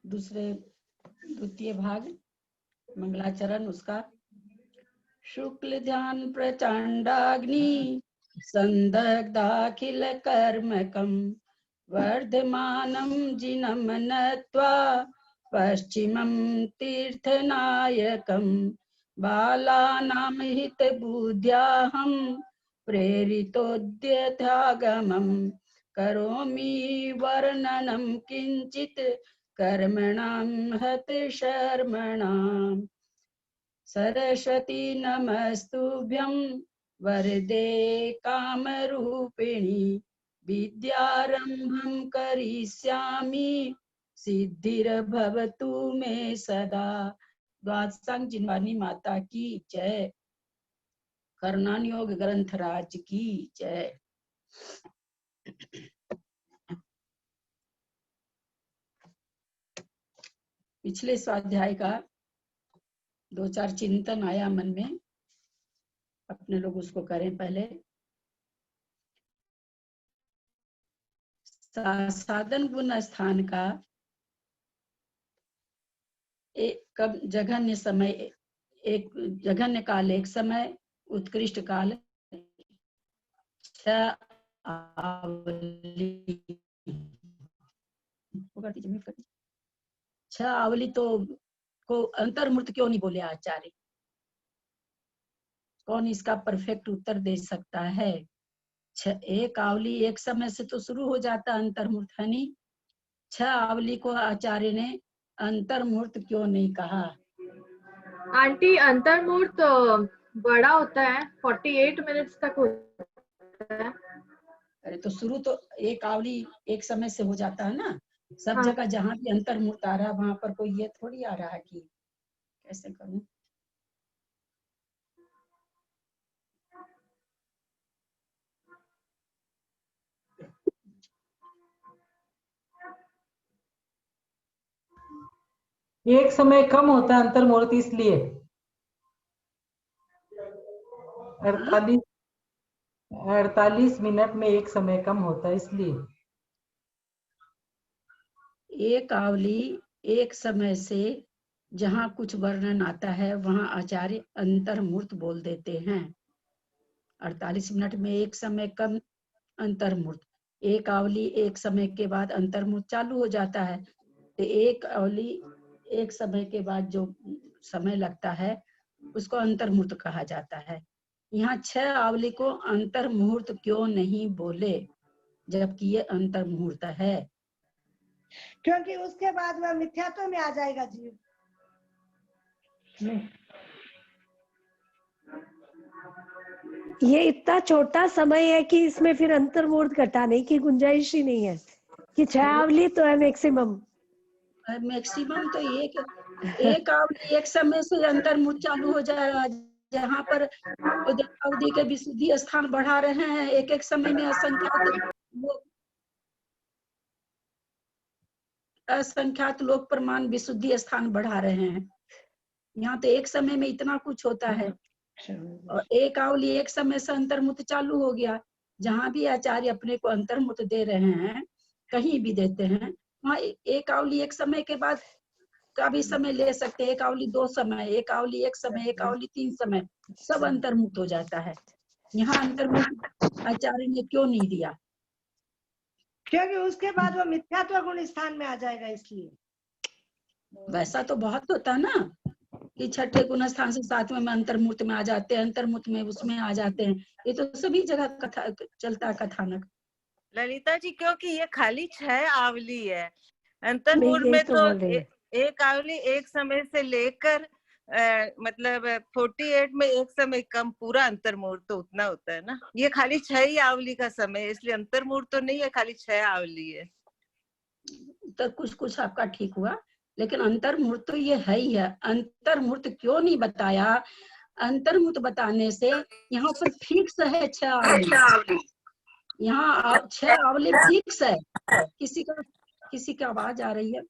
दूसरे द्वितीय भाग मंगलाचरण उसका। शुक्ल ध्यान प्रचंडाग्नि संदग्धाखिल कर्मकम वर्धमानं जिनं नत्वा पश्चिमं तीर्थनायकं बालानां हितबुद्ध्याहं प्रेरितोद्यतागमं करोमि वर्णनं किंचित कर्मणां हतशर्मणाम्। सरस्वती नमस्तुभ्यं वरदे कामरूपिणी विद्यारंभं करिष्यामि सिद्धिर्भवतु मे सदा। द्वादशांग जिनवानी माता की जय। कर्णान योग ग्रंथराज की जय। पिछले स्वाध्याय का दो चार चिंतन आया मन में, अपने लोग उसको करें। पहले साधन गुण स्थान का एक जघन्य समय, एक जघन्य काल एक समय, उत्कृष्ट काल छह आवली तो को अंतर्मूर्त क्यों नहीं बोले आचार्य? कौन इसका परफेक्ट उत्तर दे सकता है? एक आवली एक समय से तो शुरू हो जाता अंतर्मूर्त है नहीं। छह आवली को आचार्य ने अंतर्मूर्त क्यों नहीं कहा? आंटी अंतर्मूर्त बड़ा होता है, 48 मिनट्स तक होता है। अरे तो शुरू तो एक आवली एक समय से हो जाता है ना। सब हाँ। जगह जहाँ भी अंतर्मूर्त आ रहा है वहां पर कोई ये थोड़ी आ रहा है कि कैसे करूं। एक समय कम होता है अंतर्मूर्त, इसलिए 48 मिनट में एक समय कम होता है, इसलिए एक आवली एक समय से जहाँ कुछ वर्णन आता है वहाँ आचार्य अंतर्मूर्त बोल देते हैं। 48 मिनट में एक समय कम अंतर्मूर्त। एक आवली एक समय के बाद अंतर्मूर्त चालू हो जाता है। तो एक आवली एक समय के बाद जो समय लगता है उसको अंतर्मूर्त कहा जाता है। यहाँ छह आवली को अंतर्मुहूर्त क्यों नहीं बोले जबकि ये अंतर्मुहूर्त है? क्योंकि उसके बाद वह मिथ्यात्व में आ जाएगा जीव। ये इतना छोटा समय है कि इसमें फिर अंतर्मुहूर्त घटाने की गुंजाइश ही नहीं है कि छह आवली तो है मैक्सिमम। मैक्सिमम तो एक आवली एक समय से अंतर्मुहूर्त चालू हो जाएगा। जहाँ पर अवधि के विशुद्धि स्थान बढ़ा रहे हैं, एक एक समय में असंख्यात लोग प्रमाण विशुद्धि स्थान बढ़ा रहे हैं। यहाँ तो एक समय में इतना कुछ होता है। और एक आवली एक समय से अंतर्मुहूर्त चालू हो गया। जहाँ भी आचार्य अपने को अंतर्मुहूर्त दे रहे हैं, कहीं भी देते हैं, वहाँ एक आवली एक समय के बाद का भी समय ले सकते हैं। एक आवली दो समय, एक आवली एक समय, एक आवली तीन समय, सब अंतर्मुक्त हो जाता है। यहाँ अंतर्मुक्त आचार्य ने क्यों नहीं दिया? क्योंकि उसके बाद वो मिथ्यात्व गुण स्थान में आ जाएगा, इसलिए। वैसा तो बहुत होता है ना कि छठे गुण स्थान से सातवें में अंतर्मूर्त में आ जाते हैं, अंतर्मूर्त में उसमें आ जाते हैं। ये तो सभी जगह कथा चलता है कथानक। ललिता जी, क्योंकि ये खाली छह आवली है। अंतर्मूर्त में तो एक आवली एक समय से लेकर मतलब 48 में एक समय कम, पूरा अंतर्मूर्त तो उतना होता है ना। ये खाली छह ही आवली का समय है, इसलिए अंतर्मूर्त तो नहीं है, खाली छह आवली है। तो कुछ आपका ठीक हुआ, लेकिन अंतर्मुहूर्त तो ये है ही है। अंतर्मुहूर्त क्यों नहीं बताया? अंतर्मुहूर्त बताने से यहाँ पर फिक्स है छह आवली। यहाँ छह आवली फिक्स है। किसी का आवाज आ रही है?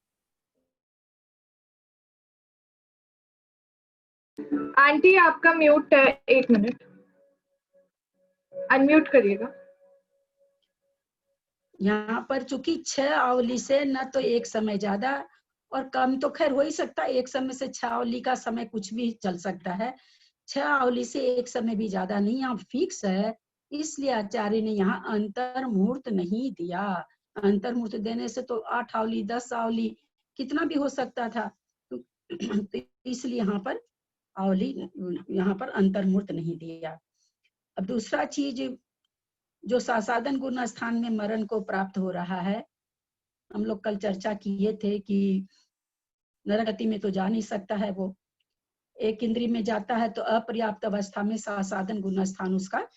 आंटी आपका म्यूट है, 1 मिनट अनम्यूट करिएगा। यहाँ पर चूंकि छह आवली से न तो एक समय ज्यादा और कम तो खैर हो ही सकता है, एक समय से 6 अवली का समय कुछ भी चल सकता है, 6 अवली से एक समय भी ज्यादा नहीं, यहाँ फिक्स है। इसलिए आचार्य ने यहाँ अंतर मुहूर्त नहीं दिया। अंतर मुहूर्त देने से तो 8 अवली 10 अवली कितना भी हो सकता था, तो इसलिए यहाँ पर अवली, यहाँ पर अंतर मुहूर्त नहीं दिया। अब दूसरा चीज, जो सासादन गुण स्थान में मरण को प्राप्त हो रहा है, हम लोग कल चर्चा किए थे कि नरगति में तो जा नहीं सकता है, वो एक इंद्रिय में जाता है तो अपर्याप्त अवस्था में सासादन गुण स्थान उसका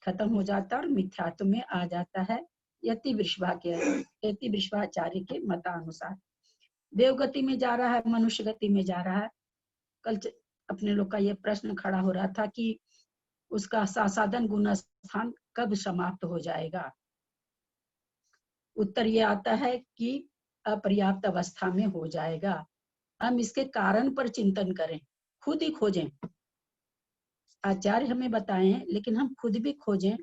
खत्म हो जाता है और मिथ्यात्व में आ जाता है, यति वृषभाचार्य के मतानुसार। देवगति में जा रहा है, मनुष्य गति में जा रहा है। कल अपने लोग का ये प्रश्न खड़ा हो रहा था कि उसका सासादन गुण स्थान कब समाप्त हो जाएगा। उत्तर ये आता है कि अपर्याप्त अवस्था में हो जाएगा। हम इसके कारण पर चिंतन करें, खुद ही खोजें, आचार्य हमें बताएं लेकिन हम खुद भी खोजें।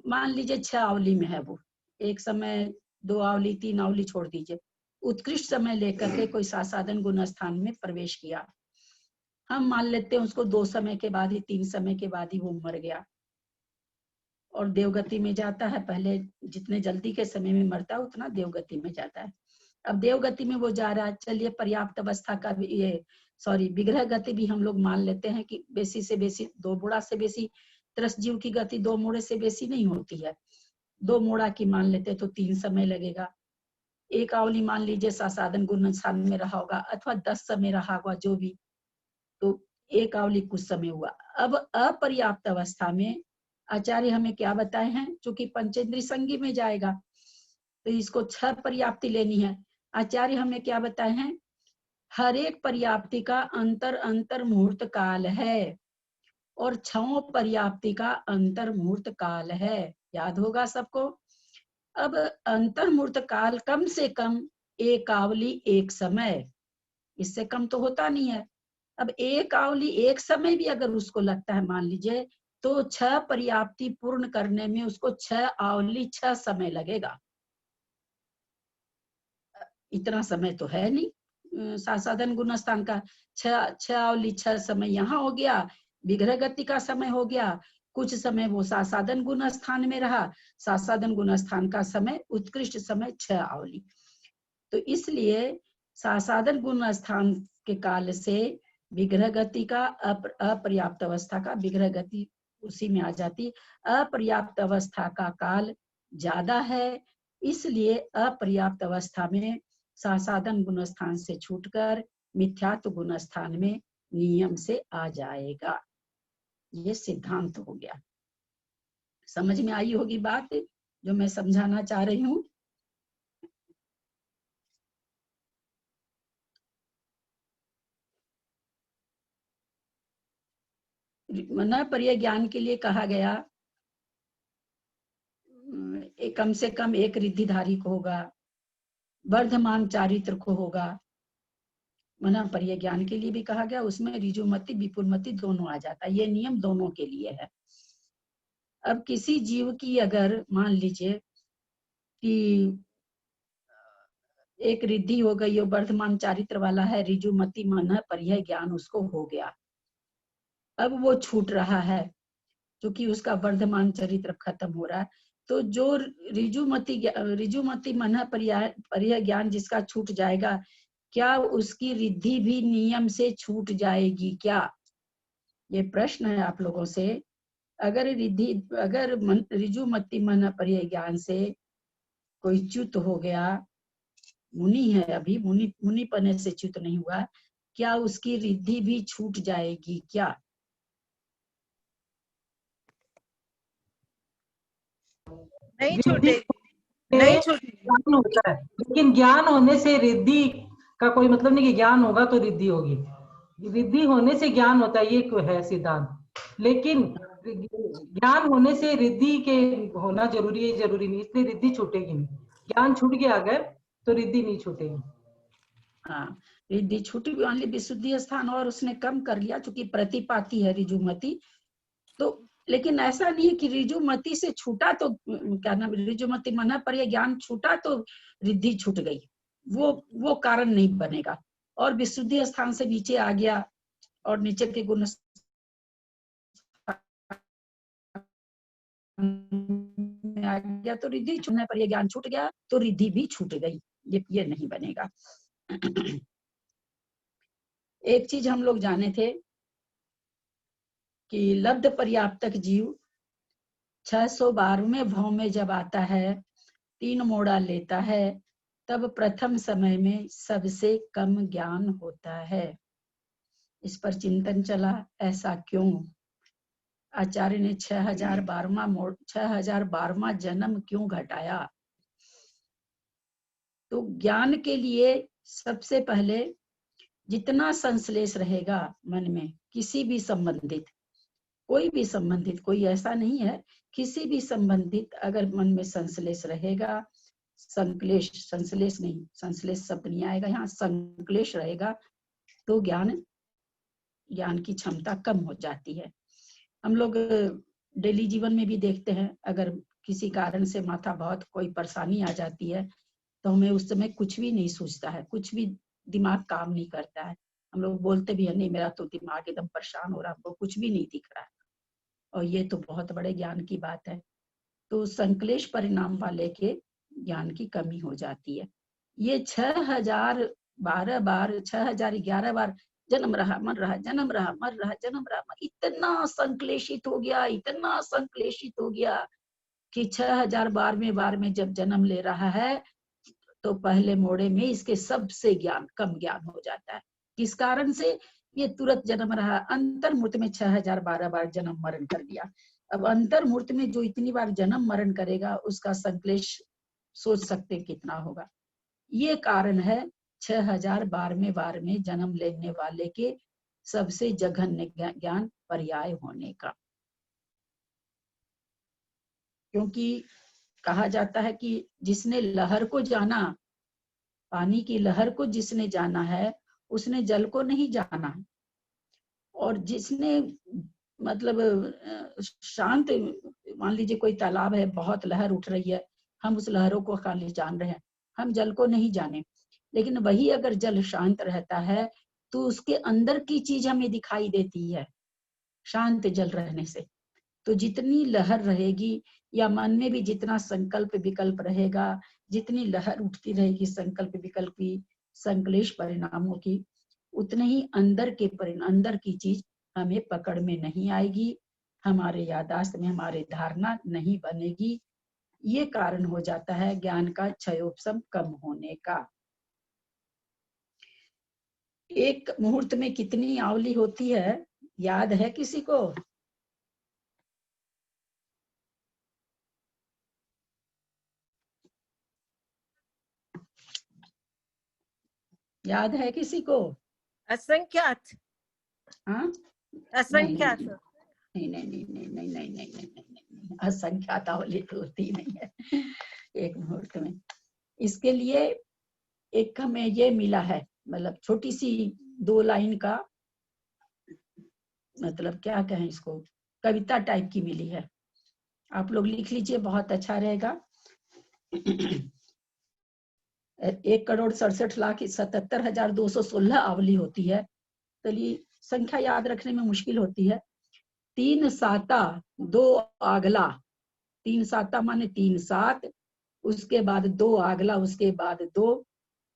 मान लीजिए 6 अवली में है वो, एक समय 2 अवली 3 अवली छोड़ दीजिए, उत्कृष्ट समय लेकर के कोई सासादन गुण स्थान में प्रवेश किया, हम मान लेते हैं उसको 2 समय के बाद ही 3 समय के बाद ही वो मर गया और देवगति में जाता है। पहले जितने जल्दी के समय में मरता है उतना देवगति में जाता है। अब देवगति में वो जा रहा है, चलिए पर्याप्त अवस्था का भी ये विग्रह गति भी हम लोग मान लेते हैं कि बेसी से बेसी 2 मोड़ा से बेसी त्रस जीव की गति 2 मोड़े से बेसी नहीं होती है, 2 मोड़ा की मान लेते तो 3 समय लगेगा। एक अवली मान लीजिए सासादन गुण स्थान में रहा होगा अथवा 10 समय रहा होगा, जो भी, तो एक अवली कुछ समय हुआ। अब अपर्याप्त अवस्था में आचार्य हमें क्या बताए हैं, चूंकि पंचेंद्रिय संगी में जाएगा तो इसको 6 पर्याप्ति लेनी है। आचार्य हमें क्या बताए हैं, हर एक पर्याप्ति का अंतर मुहूर्त काल है और 6 पर्याप्ति का अंतर मुहूर्त काल है, याद होगा सबको। अब अंतर मुहूर्त काल कम से कम एक आवली एक समय, इससे कम तो होता नहीं है। अब एक आवली एक समय भी अगर उसको लगता है मान लीजिए, तो 6 पर्याप्ति पूर्ण करने में उसको 6 आवली 6 समय लगेगा। इतना समय तो है नहीं सासादन गुण स्थान का, 6 आवली 6 समय यहाँ हो गया, विग्रह गति का समय हो गया, कुछ समय वो सासादन गुण स्थान में रहा, सासादन गुण स्थान का समय उत्कृष्ट समय 6 आवली। तो इसलिए सासादन गुण स्थान के काल से विग्रह गति का अपर्याप्त अवस्था का विग्रह गति उसी में आ जाती। अपर्याप्त अवस्था का काल ज्यादा है, इसलिए अपर्याप्त अवस्था में सासादन गुण स्थान से छूटकर मिथ्यात्व गुण स्थान में नियम से आ जाएगा। ये सिद्धांत हो गया। समझ में आई होगी बात जो मैं समझाना चाह रही हूँ। मन पर्याय ज्ञान के लिए कहा गया कम से कम एक रिद्धिधारी को होगा, वर्धमान चारित्र को होगा। मन पर्याय ज्ञान के लिए भी कहा गया, उसमें ऋजुमति विपुलमति दोनों आ जाता है, ये नियम दोनों के लिए है। अब किसी जीव की अगर मान लीजिए कि एक रिद्धि हो गई, वर्धमान चारित्र वाला है, ऋजुमति मन पर्याय ज्ञान उसको हो गया, अब वो छूट रहा है क्योंकि उसका वर्धमान चरित्र खत्म हो रहा है। तो जो ऋजुमति मन पर्याय ज्ञान जिसका छूट जाएगा, क्या उसकी रिद्धि भी नियम से छूट जाएगी क्या? ये प्रश्न है आप लोगों से। अगर ऋजुमति मन पर्याय ज्ञान से कोई च्युत हो गया, मुनि है अभी, मुनि पने से च्युत नहीं हुआ, क्या उसकी रिद्धि भी छूट जाएगी क्या? नहीं छूटेगी, नहीं छूटेगी। ज्ञान होता है, लेकिन ज्ञान होने से रिद्धि का कोई मतलब नहीं कि ज्ञान होगा तो रिद्धि होगी। रिद्धि होने से ज्ञान होता है, ये है सिद्धांत। लेकिन ज्ञान होने से रिद्धि के होना जरूरी है, जरूरी नहीं, इसलिए रिद्धि छूटेगी नहीं। ज्ञान छूट गया अगर तो रिद्धि नहीं छूटेगी। हाँ, रिद्धि छूटी भी, विशुद्धि स्थान और उसने कम कर लिया क्योंकि प्रतिपाती है ऋजुमति। तो लेकिन ऐसा नहीं है कि ऋजुमति से छूटा तो क्या नाम, ऋजुमति मन पर्याय ज्ञान छूटा तो रिद्धि छूट गई, वो कारण नहीं बनेगा। और विशुद्धि स्थान से नीचे आ गया और नीचे के गुण आ गया तो रिद्धि छूटने पर ये ज्ञान छूट गया तो रिद्धि भी छूट गई, ये नहीं बनेगा। एक चीज हम लोग जाने थे कि लब्ध पर्याप्तक जीव 612वें भाव में जब आता है, 3 मोड़ा लेता है, तब प्रथम समय में सबसे कम ज्ञान होता है। इस पर चिंतन चला, ऐसा क्यों? आचार्य ने 6012वां जन्म क्यों घटाया? तो ज्ञान के लिए सबसे पहले जितना संश्लेष रहेगा मन में, किसी भी संबंधित, कोई भी संबंधित, कोई ऐसा नहीं है, किसी भी संबंधित अगर मन में संश्लेष रहेगा, संश्लेष नहीं, संश्लेष शब्द नहीं आएगा यहाँ, संक्लेश रहेगा तो ज्ञान की क्षमता कम हो जाती है। हम लोग डेली जीवन में भी देखते हैं, अगर किसी कारण से माथा बहुत कोई परेशानी आ जाती है तो हमें उस समय कुछ भी नहीं सूझता है, कुछ भी दिमाग काम नहीं करता है। हम लोग बोलते भी है, नहीं मेरा तो दिमाग एकदम परेशान हो रहा, हमको कुछ भी नहीं दिख रहा है। और ये तो बहुत बड़े ज्ञान की बात है। तो संक्लेश परिणाम वाले के ज्ञान की कमी हो जाती है। ये 6012 बार, 6011 बार जन्म रहा मर रहा, जन्म रहा मर रहा, जन्म रहा, इतना संक्लेशित हो गया, इतना संक्लेशित हो गया कि 6012वें बार में जब जन्म ले रहा है तो पहले मोड़े में इसके सबसे कम ज्ञान हो जाता है। किस कारण से? ये तुरंत जन्म रहा, अंतर्मूर्त में 6012 बार जन्म मरण कर दिया। अब अंतर्मूर्त में जो इतनी बार जन्म मरण करेगा उसका संक्लेश सोच सकते कितना होगा। ये कारण है 6012वें बार में जन्म लेने वाले के सबसे जघन्य ज्ञान पर्याय होने का। क्योंकि कहा जाता है कि जिसने लहर को जाना, पानी की लहर को जिसने जाना है उसने जल को नहीं जाना। और जिसने मतलब शांत, मान लीजिए कोई तालाब है, बहुत लहर उठ रही है, हम उस लहरों को खाली जान रहे हैं, हम जल को नहीं जाने। लेकिन वही अगर जल शांत रहता है तो उसके अंदर की चीज हमें दिखाई देती है शांत जल रहने से। तो जितनी लहर रहेगी या मन में भी जितना संकल्प विकल्प रहेगा, जितनी लहर उठती रहेगी संकल्प विकल्प की, संक्लेश परिणामों की, उतने ही अंदर की चीज हमें पकड़ में नहीं आएगी, हमारे यादाश्त में हमारे धारणा नहीं बनेगी। ये कारण हो जाता है ज्ञान का क्षयोपशम कम होने का। एक मुहूर्त में कितनी आवली होती है, याद है किसी को? याद है किसी को? असंख्यात। हाँ, असंख्यात। नहीं, असंख्यात आवली तो होती नहीं है एक मुहूर्त में। इसके लिए एक हमें ये मिला है, मतलब छोटी सी 2 लाइन का, मतलब क्या कहें इसको, कविता टाइप की मिली है, आप लोग लिख लीजिए, बहुत अच्छा रहेगा। 1,67,77,216 आवली होती है। चलिए संख्या याद रखने में मुश्किल होती है। 3 साता 2 आगला, 3 साता माने 3 7, उसके बाद 2 आगला, उसके बाद 2,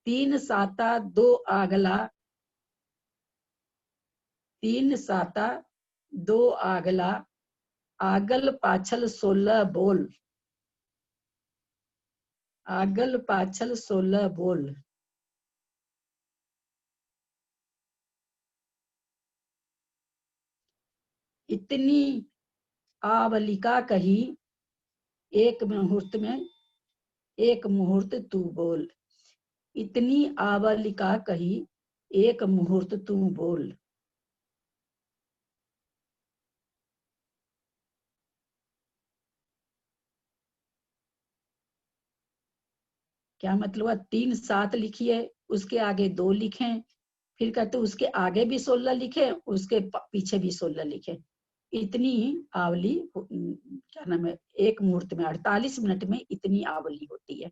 3 साता 2 आगला, 3 साता 2 आगला, आगल पाछल 16 बोल, आगल पाछल 16 बोल। इतनी आवलिका कही एक मुहूर्त में, एक मुहूर्त तू बोल, इतनी आवलिका कही एक मुहूर्त तू बोल। क्या मतलब? 3 7 लिखिए, उसके आगे 2 लिखें, फिर कहते उसके आगे भी 16 लिखे, उसके पीछे भी 16 लिखे। इतनी आवली, क्या नाम है, एक मुहूर्त में 48 मिनट में इतनी आवली होती है।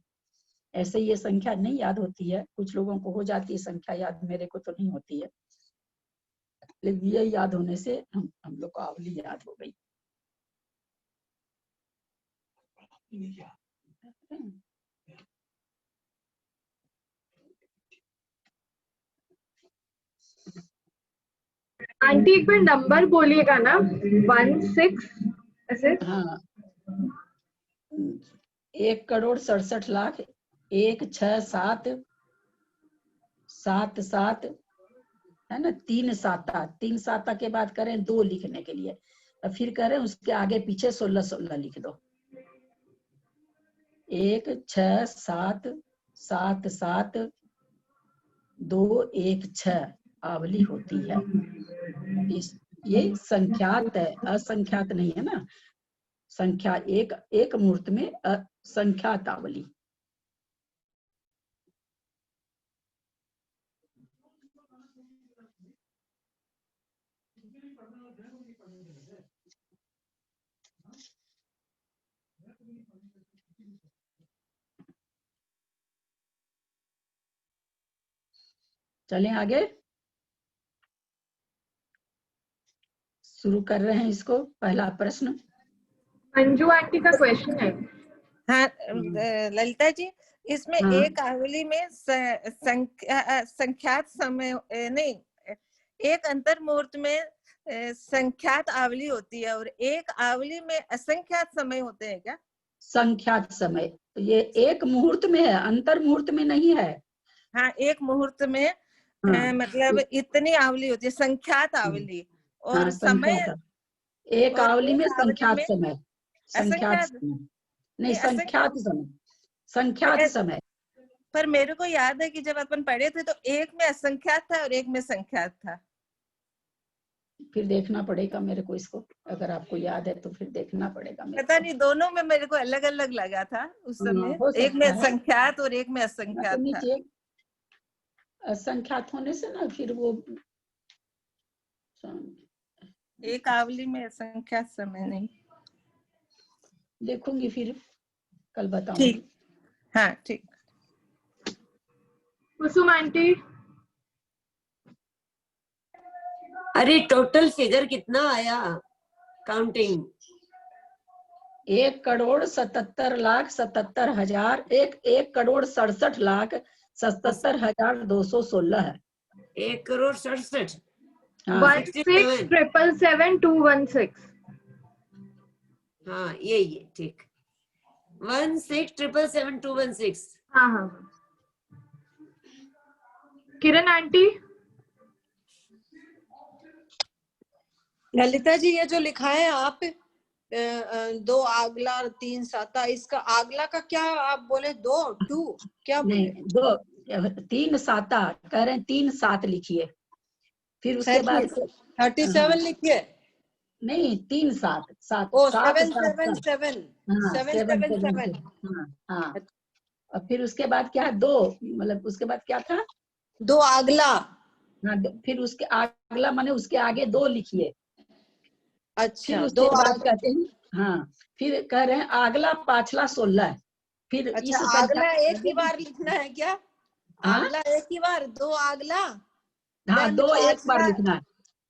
ऐसे ये संख्या नहीं याद होती है, कुछ लोगों को हो जाती है संख्या याद, मेरे को तो नहीं होती है, लेकिन ये याद होने से हम लोग को आवली याद हो गई। आंटी एक बार नंबर बोलिएगा ना, 16 ऐसे। हाँ, 1,67,1,6,7,7,7 है ना, 3 साता के बाद करें 2 लिखने के लिए, और फिर करें उसके आगे पीछे 16 लिख दो। 1,6,7,7,2,1,6 आवली होती है। ये संख्यात है, असंख्यात नहीं है ना। संख्या एक मुहूर्त में असंख्यात आवली। चलें आगे, शुरू कर रहे हैं इसको। पहला प्रश्न मंजू आंटी का क्वेश्चन है। हाँ ललिता जी, इसमें हाँ। एक आवली में संख्यात समय नहीं, एक अंतर मुहूर्त में संख्यात आवली होती है और एक आवली में असंख्यात समय होते हैं क्या? संख्यात समय, तो ये एक मुहूर्त में है, अंतर मुहूर्त में नहीं है। हाँ, एक मुहूर्त में हाँ, मतलब इतनी आवली होती है, संख्यात आवली, और हाँ, समय संख्यात। एक और आवली में एक आवली संख्यात में समय, संख्यात असंख्यात। समय नहीं, असंख्यात संख्यात समय, संख्यात समय। पर मेरे को याद है कि जब अपन पढ़े थे तो एक में असंख्यात था और एक में संख्यात था। फिर देखना पड़ेगा मेरे को इसको, अगर आपको याद है तो फिर देखना पड़ेगा मेरे पता को। नहीं, दोनों में मेरे को अलग अलग लगा था उस समय, हो एक में सकता है। संख्यात और एक में तो असंख्यात था। नीचे असंख्यात होने से ना फिर वो एक आवली में असंख्यात समय नहीं। देखूंगी फिर कल बताऊंगी। ठीक, हाँ ठीक। कुसुम आंटी। अरे टोटल फिगर कितना आया काउंटिंग? 1,77,77,000 1,67,67,216 है। 1,67,67,000। हाँ, 16,777,216। हाँ ये ठीक, 16,777,216। हाँ हाँ। किरण आंटी। ललिता जी, ये जो लिखा है आप 2 आगला और 3 साता, इसका आगला का क्या आप बोले? 2 क्या बोले? नहीं, 3 साता कह रहे हैं, 3 7 लिखिए, फिर उसके बाद 37 लिखिए। नहीं, 3 7 7 ओ 7 777 777। हाँ, और फिर उसके बाद क्या है, 2, मतलब उसके बाद क्या था, 2 आगला। हाँ, फिर उसके अगला माने उसके आगे 2 लिखिए। अच्छा, फिर उसके बाद कहते हैं, हाँ, फिर कह रहे हैं आगला पाछला 16। फिर अच्छा, इस संख्या आगला एक ही बार लिखना है क्या? आगला एक ही बार, 2 आगला। हाँ, 2 एक बार पाछला। लिखना है।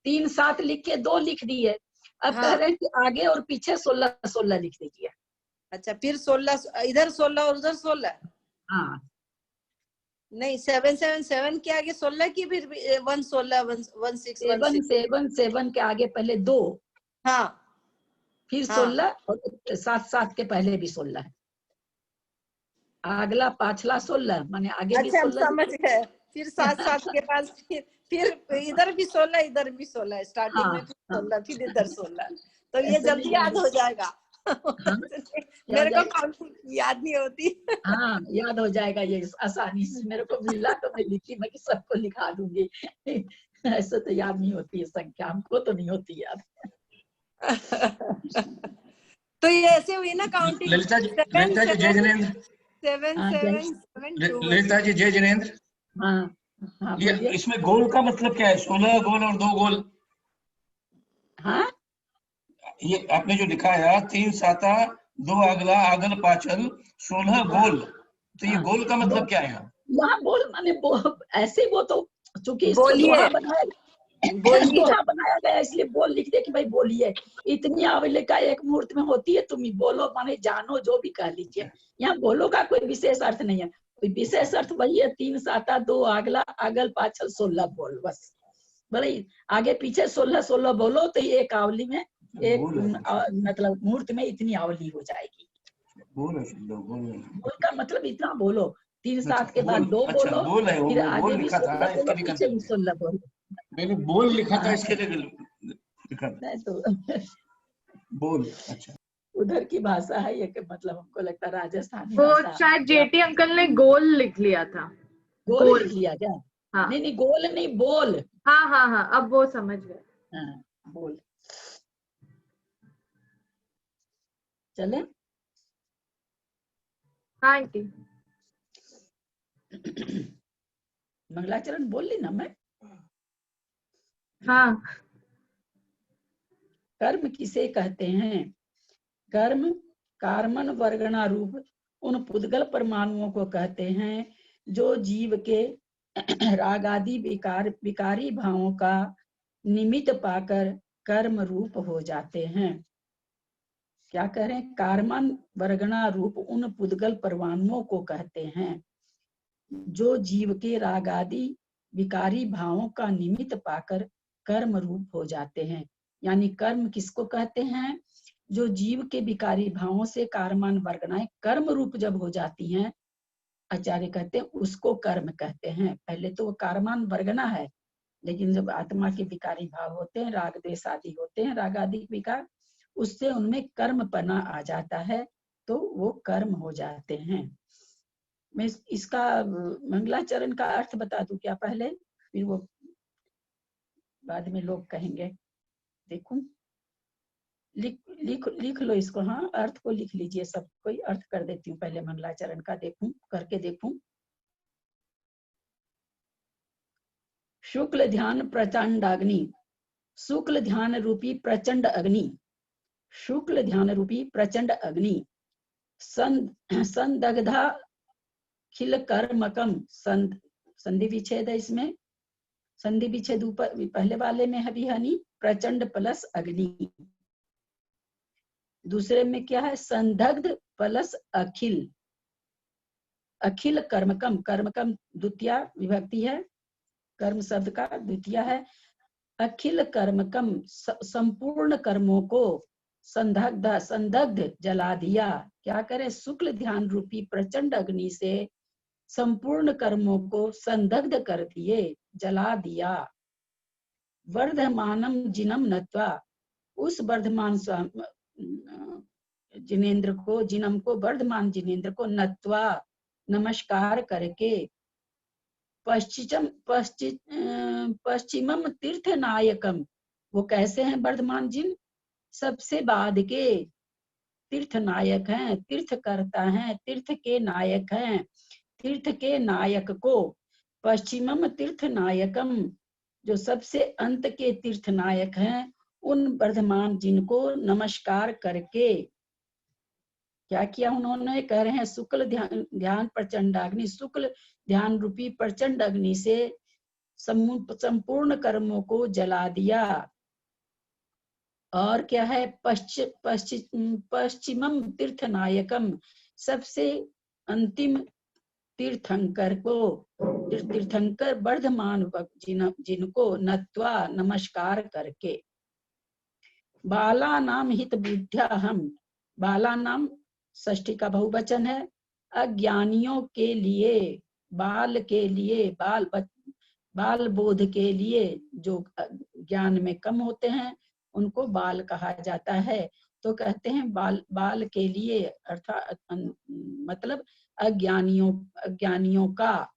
3 7 लिख के 2 लिख दिए। अब हाँ। कह रहे हैं कि आगे और पीछे 16 16 लिख दीजिए। अच्छा, फिर 16, इधर 16 और उधर 16। हाँ, नहीं, 777 के आगे 16 की, फिर 116 16 7 7 के आगे पहले 2, हाँ फिर हाँ। 16 और 7 7 के पहले भी 16 है। अगला पाछला 16 माने आगे भी अच्छा, हम 16। समझ गए। फिर 7 7 के पास फिर इधर भी 16, इधर भी 16, स्टार्टिंग हाँ, में फिर हाँ, 16, फिर इधर 16। तो ये ऐसे जल्दी भी याद हो जाएगा। हाँ, मेरे को काउंटिंग याद नहीं होती। हाँ, याद हो जाएगा ये आसानी से। मेरे को मिला तो मैं लिखी, मैं कि सबको लिखा दूंगी। ऐसे तो याद नहीं होती है संख्या, हमको तो नहीं होती याद। तो ये ऐसे हुई ना काउंटिंग। ललिता जी, जय जिनेंद्र। 7 7 7 2। ललिता जी, जय जिनेंद्र। हाँ, हाँ, ये बोलिए। इसमें गोल का मतलब क्या है? 16 गोल और 2 गोल। हाँ, ये आपने जो लिखा है 3 साता 2 अगला आगल पाचल 16 गोल। तो ये हाँ, गोल का मतलब क्या है यहाँ? यहाँ बोल माने ऐसे वो तो चूंकि इसको बोलिए। दोहा बनाया बोलिए। दोहा बनाया गया इसलिए बोल लिख दे कि भाई बोलिए। इतनी आंवले का एक मुहूर्त में होती है, तुम बोलो माने जानो जो भी कह लीजिए। यहाँ बोलो का कोई विशेष अर्थ नहीं है, कोई विशेष अर्थ वही है 3 साता 2 आगला आगल पाछल 16 बोल, बस भले आगे पीछे 16 बोलो तो एक आवली में एक गोल है, मतलब मुहूर्त में इतनी आवली हो जाएगी। गोल है शब्द, गोल नहीं। गोल का मतलब इतना बोलो, 3 सात के बाद गोल, 2 अच्छा बोलो, गोल है, वो फिर आगे गोल भी लिखा था 16 इसके बोलो, लिए पीछे भी 16 बोलो। मैंने बोल लिखा था हाँ, इसके लिए लिखा था नहीं तो बोल। अच्छा, उधर की भाषा है ये, कि मतलब हमको लगता है राजस्थानी वो भाषा। शायद जेटी अंकल ने गोल लिख लिया था। गोल गोल। लिख लिया क्या? हाँ नहीं गोल नहीं, बोल। हाँ हाँ हाँ, अब वो समझ गए। हाँ, बोल। चले हाँ आंटी। मंगलाचरण बोल ली ना मैं। हाँ। कर्म किसे कहते हैं? कर्म कार्मन वर्गणा रूप उन पुद्गल परमाणुओं को कहते हैं जो जीव के राग आदि विकारी भावों का निमित्त पाकर कर्म रूप हो जाते हैं। क्या कह रहे हैं? कार्मन वर्गणा रूप उन पुद्गल परमाणुओं को कहते हैं जो जीव के राग आदि विकारी भावों का निमित्त पाकर कर्म रूप हो जाते हैं। यानी कर्म किसको कहते हैं? जो जीव के विकारी भावों से कार्मान वर्गनाएं कर्म रूप जब हो जाती हैं, आचार्य कहते हैं उसको कर्म कहते हैं। पहले तो वो कार्मान वर्गना है, लेकिन जब आत्मा के विकारी भाव होते हैं, राग द्वेष आदि होते हैं, राग आदि विकार, उससे उनमें कर्म पना आ जाता है, तो वो कर्म हो जाते हैं। मैं इसका मंगलाचरण का अर्थ बता दूं क्या पहले, फिर वो बाद में लोग कहेंगे। देखूं, लिख लो इसको। हाँ, अर्थ को लिख लीजिए, सब कोई अर्थ कर देती हूँ पहले मंगलाचरण का। देखूं, करके देखूं। शुक्ल ध्यान प्रचंड अग्नि, शुक्ल ध्यान रूपी प्रचंड अग्नि, शुक्ल ध्यान रूपी प्रचंड अग्नि, संदग्धा खिल कर्मकम, संधि विच्छेद है इसमें, संधि विच्छेद ऊपर पहले वाले में है हनी, प्रचंड प्लस अग्नि। दूसरे में क्या है? संदग्ध प्लस अखिल, अखिल कर्मकम, कर्मकम द्वितीय विभक्ति है, कर्म शब्द का द्वितीय है। अखिल कर्मकम, संपूर्ण कर्मों को संदग्ध जला दिया। क्या करे? शुक्ल ध्यान रूपी प्रचंड अग्नि से संपूर्ण कर्मों को संदग्ध कर दिए, जला दिया। वर्धमानम जिनम नत्वा, उस वर्धमान जिनेन्द्र को, जिनम को, वर्धमान जिनेन्द्र को नत्वा नमस्कार करके, पश्चिमम तीर्थ नायकम, वो कैसे हैं वर्धमान जिन? सबसे बाद के तीर्थ नायक हैं, तीर्थ करता हैं, तीर्थ के नायक हैं। तीर्थ के नायक को, पश्चिमम तीर्थ नायकम, जो सबसे अंत के तीर्थ नायक हैं, उन वर्धमान जिनको नमस्कार करके क्या किया उन्होंने? कह रहे हैं शुक्ल ध्यान प्रचंडाग्नि, शुक्ल ध्यान रूपी प्रचंड अग्नि से संपूर्ण कर्मों को जला दिया। और क्या है? पश्चिमम तीर्थ नायकम, सबसे अंतिम तीर्थंकर को, तीर्थंकर वर्धमान जिनको नत्वा नमस्कार करके। बाला नाम हित बुद्ध्या हम, बाला नाम षष्ठी का बहुवचन है। अज्ञानियों के लिए, बाल के लिए, बाल बोध के लिए, जो ज्ञान में कम होते हैं उनको बाल कहा जाता है। तो कहते हैं बाल के लिए, अर्थात मतलब अज्ञानियों का,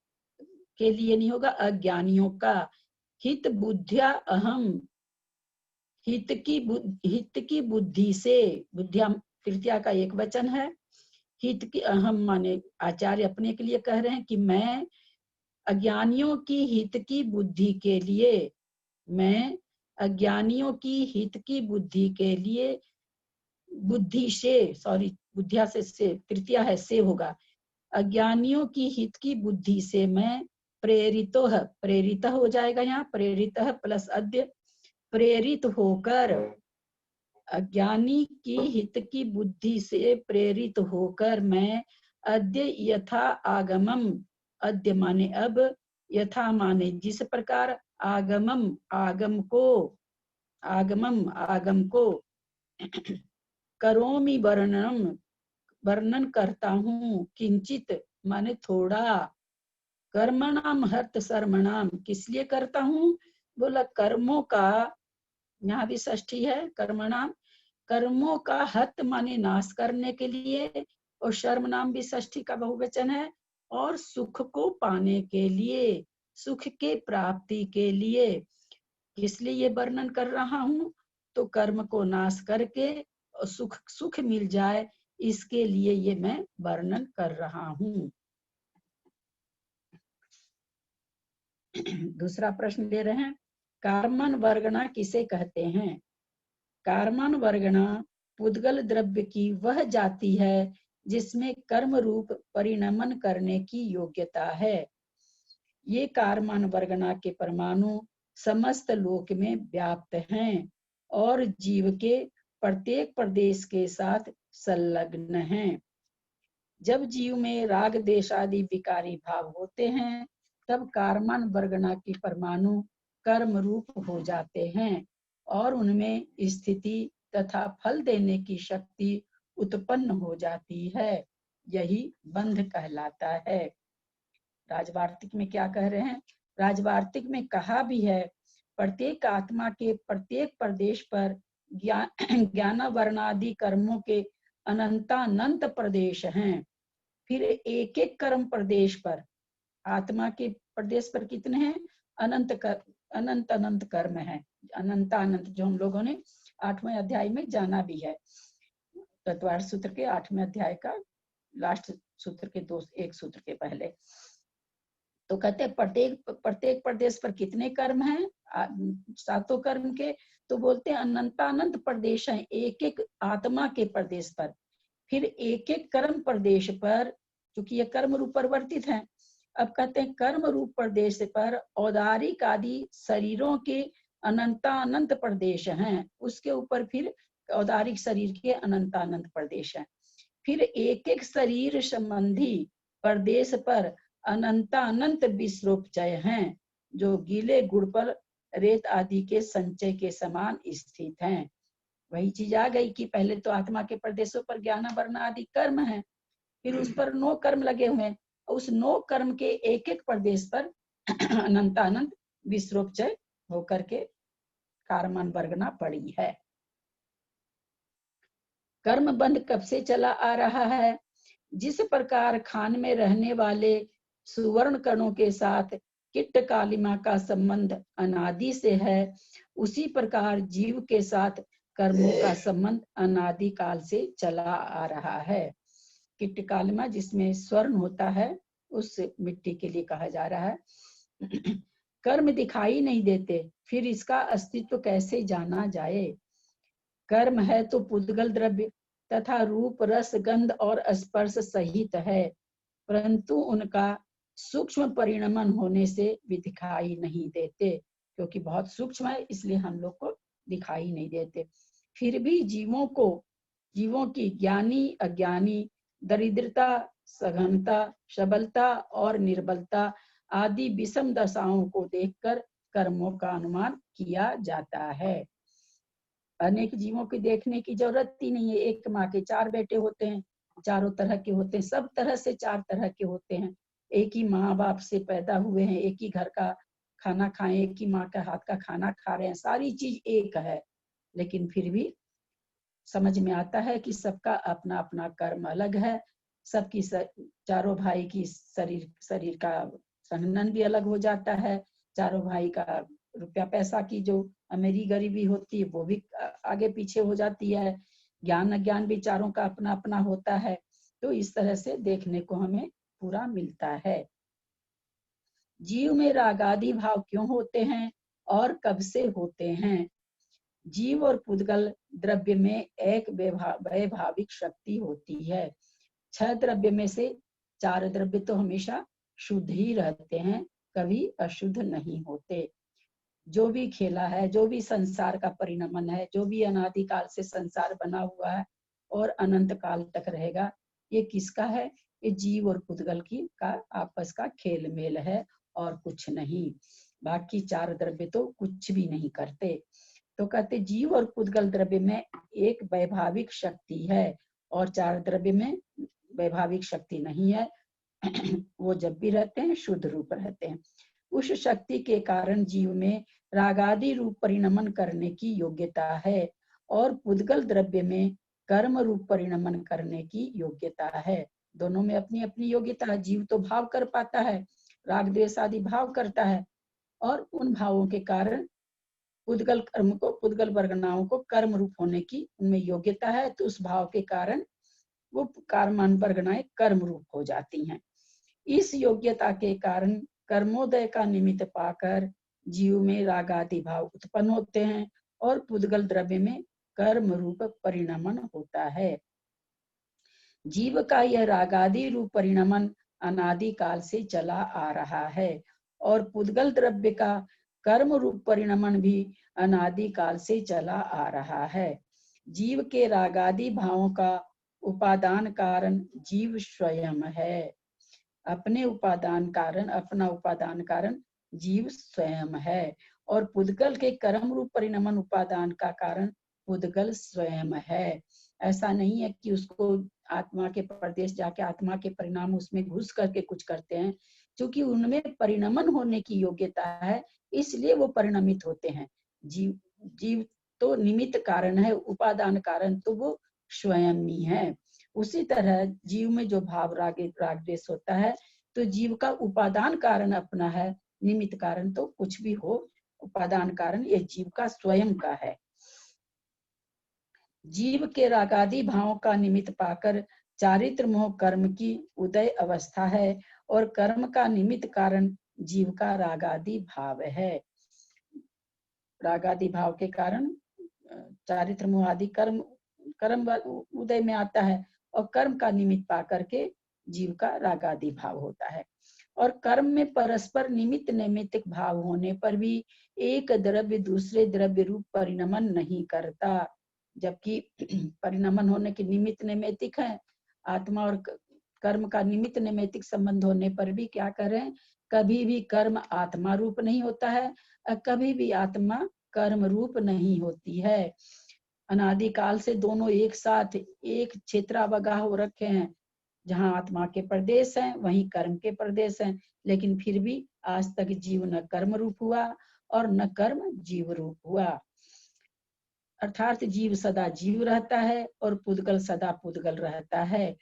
के लिए नहीं होगा, अज्ञानियों का। हित बुद्धिया अहम, हित की बुद्धि से, बुद्धिया तृतीया का एक वचन है। हित की अहम माने आचार्य अपने के लिए कह रहे हैं कि मैं अज्ञानियों की हित की बुद्धि के लिए, मैं अज्ञानियों की हित की बुद्धि के लिए, बुद्धि से, सॉरी बुद्धिया से तृतीया है, से होगा, अज्ञानियों की हित की बुद्धि से मैं प्रेरित हो जाएगा यहाँ, प्रेरित प्लस अद्य, प्रेरित होकर, अज्ञानी की हित की बुद्धि से प्रेरित होकर मैं अद्य यथा आगमम, अद्य माने अब, यथा माने जिस प्रकार, आगमम आगम को करोमि वर्णन करता हूँ, किंचित माने थोड़ा, कर्मणाम हर्त सर्मणाम, किस लिए करता हूँ, बोला कर्मों का, यहाँ भी षष्ठी है, कर्मणाम, कर्मों का हत माने नाश करने के लिए, और शर्म नाम भी षष्ठी का बहुवचन है, और सुख को पाने के लिए, सुख के प्राप्ति के लिए, इसलिए ये वर्णन कर रहा हूँ, तो कर्म को नाश करके और सुख मिल जाए, इसके लिए ये मैं वर्णन कर रहा हूँ। दूसरा प्रश्न ले रहे हैं, कार्मन वर्गणा किसे कहते हैं? कार्मन वर्गणा पुद्गल द्रव्य की वह जाति है जिसमें कर्म रूप परिणमन करने की योग्यता है। ये कार्मन वर्गणा के परमाणु समस्त लोक में व्याप्त हैं और जीव के प्रत्येक प्रदेश के साथ संलग्न हैं। जब जीव में राग देश आदि विकारी भाव होते हैं, तब कार्मन वर्गणा के परमाणु कर्म रूप हो जाते हैं और उनमें स्थिति तथा फल देने की शक्ति उत्पन्न हो जाती है। यही बंध कहलाता है। राजवार्तिक में क्या कह रहे हैं? राजवार्तिक में कहा भी है, प्रत्येक आत्मा के प्रत्येक प्रदेश पर ज्ञान वर्णादि कर्मों के अनंतानंत प्रदेश हैं। फिर एक एक कर्म प्रदेश पर, आत्मा के प्रदेश पर कितने हैं? अनंत अनंत कर्म है, अनंतानंत, जो हम लोगों ने 8वें अध्याय में जाना भी है। तत्वार्थ सूत्र के 8वें अध्याय का लास्ट सूत्र के एक सूत्र के पहले तो कहते हैं प्रत्येक प्रदेश पर कितने कर्म हैं? 7 कर्म के, तो बोलते हैं अनंतानंत प्रदेश हैं एक एक आत्मा के प्रदेश पर। फिर एक एक कर्म प्रदेश पर, क्योंकि ये कर्म रूप परिवर्तित हैं, अब कहते हैं कर्म रूप प्रदेश पर औदारिक आदि शरीरों के अनंतानंत प्रदेश हैं, उसके ऊपर फिर औदारिक शरीर के अनंतानंत प्रदेश हैं। फिर एक एक शरीर संबंधी प्रदेश पर अनंतानंत विश्रोपचय हैं, जो गीले गुड़ पर रेत आदि के संचय के समान स्थित हैं। वही चीज आ गई कि पहले तो आत्मा के प्रदेशों पर ज्ञान वर्ण आदि कर्म है, फिर उस पर 9 कर्म लगे हुए हैं, उस 9 कर्म के एक एक प्रदेश पर अनंतानंत विश्रोपचय होकर के कार्मन वर्गना पड़ी है। कर्म बंध कब से चला आ रहा है? जिस प्रकार खान में रहने वाले सुवर्ण कणों के साथ किट्ट कालिमा का संबंध अनादि से है, उसी प्रकार जीव के साथ कर्मों का संबंध अनादि काल से चला आ रहा है। किट्ट कालिमा जिसमें स्वर्ण होता है, उस मिट्टी के लिए कहा जा रहा है। कर्म दिखाई नहीं देते, फिर इसका अस्तित्व कैसे जाना जाए? कर्म है तो पुद्गल द्रव्य तथा रूप रस गंध और स्पर्श सहित है, परंतु उनका सूक्ष्म परिणमन होने से भी दिखाई नहीं देते, क्योंकि बहुत सूक्ष्म है इसलिए हम लोग को दिखाई नहीं देते। फिर भी जीवों की ज्ञानी अज्ञानी, दरिद्रता सघनता, सबलता और निर्बलता आदि विषम दशाओं को देखकर कर्मों का अनुमान किया जाता है। अनेक जीवों को देखने की जरूरत ही नहीं है। एक माँ के 4 बेटे होते हैं, चारों तरह के होते हैं, सब तरह से 4 तरह के होते हैं। एक ही माँ बाप से पैदा हुए हैं, एक ही घर का खाना खाएं, एक ही माँ का हाथ का खाना खा रहे हैं, सारी चीज एक है, लेकिन फिर भी समझ में आता है कि सबका अपना अपना कर्म अलग है। सबकी चारों भाई की शरीर का संघनन भी अलग हो जाता है। चारों भाई का रुपया पैसा की जो अमीरी गरीबी होती है वो भी आगे पीछे हो जाती है। ज्ञान अज्ञान भी चारों का अपना अपना होता है। तो इस तरह से देखने को हमें पूरा मिलता है। जीव में रागादि भाव क्यों होते हैं और कब से होते हैं? जीव और पुद्गल द्रव्य में एक वैभाविक शक्ति होती है। 6 द्रव्य में से चार द्रव्य तो हमेशा शुद्ध ही रहते हैं, कभी अशुद्ध नहीं होते। जो भी खेला है, जो भी संसार का परिणमन है, जो भी अनादिकाल से संसार बना हुआ है और अनंत काल तक रहेगा, ये किसका है? ये जीव और पुद्गल की का आपस का खेल मेल है और कुछ नहीं। बाकी चार द्रव्य तो कुछ भी नहीं करते। तो कहते जीव और पुद्गल द्रव्य में एक वैभाविक शक्ति है और चार द्रव्य में वैभाविक शक्ति नहीं है। वो जब भी रहते हैं शुद्ध रूप रहते हैं। उस शक्ति के कारण जीव में रागादि रूप परिणमन करने की योग्यता है और पुद्गल द्रव्य में कर्म रूप परिणमन करने की योग्यता है। दोनों में अपनी अपनी योग्यता है। जीव तो भाव कर पाता है, राग द्वेष आदि भाव करता है और उन भावों के कारण पुद्गल कर्म को, पुद्गल वर्गनाओं को कर्म रूप होने की उनमें योग्यता है। तो उस भाव के कारण वो कर्मान वर्गनाएं कर्म रूप हो जाती हैं। इस योग्यता के कारण कर्मोदय का निमित्त पाकर जीव में रागादि भाव उत्पन्न होते हैं और पुद्गल द्रव्य में कर्म रूप परिणमन होता है। जीव का यह रागादि रूप परिणमन अनादि काल से चला आ रहा है और पुद्गल द्रव्य का कर्म रूप परिणमन भी अनादि काल से चला आ रहा है। जीव के रागादि भावों का उपादान कारण जीव स्वयं है। अपने उपादान कारण, अपना उपादान कारण जीव स्वयं है और पुद्गल के कर्म रूप परिणमन उपादान का कारण पुद्गल स्वयं है। ऐसा नहीं है कि उसको आत्मा के प्रदेश जाके आत्मा के परिणाम उसमें घुस करके कुछ करते हैं, क्योंकि उनमें परिणमन होने की योग्यता है, इसलिए वो परिणमित होते हैं। जीव तो निमित्त कारण है, उपादान कारण तो वो स्वयं ही है। उसी तरह जीव में जो भाव राग द्वेष होता है तो जीव का उपादान कारण अपना है, निमित्त कारण तो कुछ भी हो, उपादान कारण ये जीव का स्वयं का है। जीव के रागादि भावों का निमित्त पाकर चारित्र मोह कर्म की उदय अवस्था है और कर्म का निमित्त कारण जीव का रागादि भाव है। रागादि भाव के कारण चारित्र मोह आदि कर्म उदय में आता है और कर्म का निमित्त पा करके जीव का रागादि भाव होता है। और कर्म में परस्पर निमित्त नैमित्तिक भाव होने पर भी एक द्रव्य दूसरे द्रव्य रूप परिणमन नहीं करता, जबकि परिणमन होने के निमित्त नैमित्तिक है। आत्मा और कर्म का निमित्त नैमित्तिक संबंध होने पर भी क्या करें, कभी भी कर्म आत्मा रूप नहीं होता है और कभी भी आत्मा कर्म रूप नहीं होती है। अनादिकाल से दोनों एक साथ एक क्षेत्रावगाह हो रखे हैं, जहाँ आत्मा के प्रदेश हैं वहीं कर्म के प्रदेश हैं, लेकिन फिर भी आज तक जीव न कर्म रूप हुआ और न कर्म जीव रूप हुआ। अर्थात जीव सदा जीव रहता है और पुद्गल सदा पुद्गल रहता है,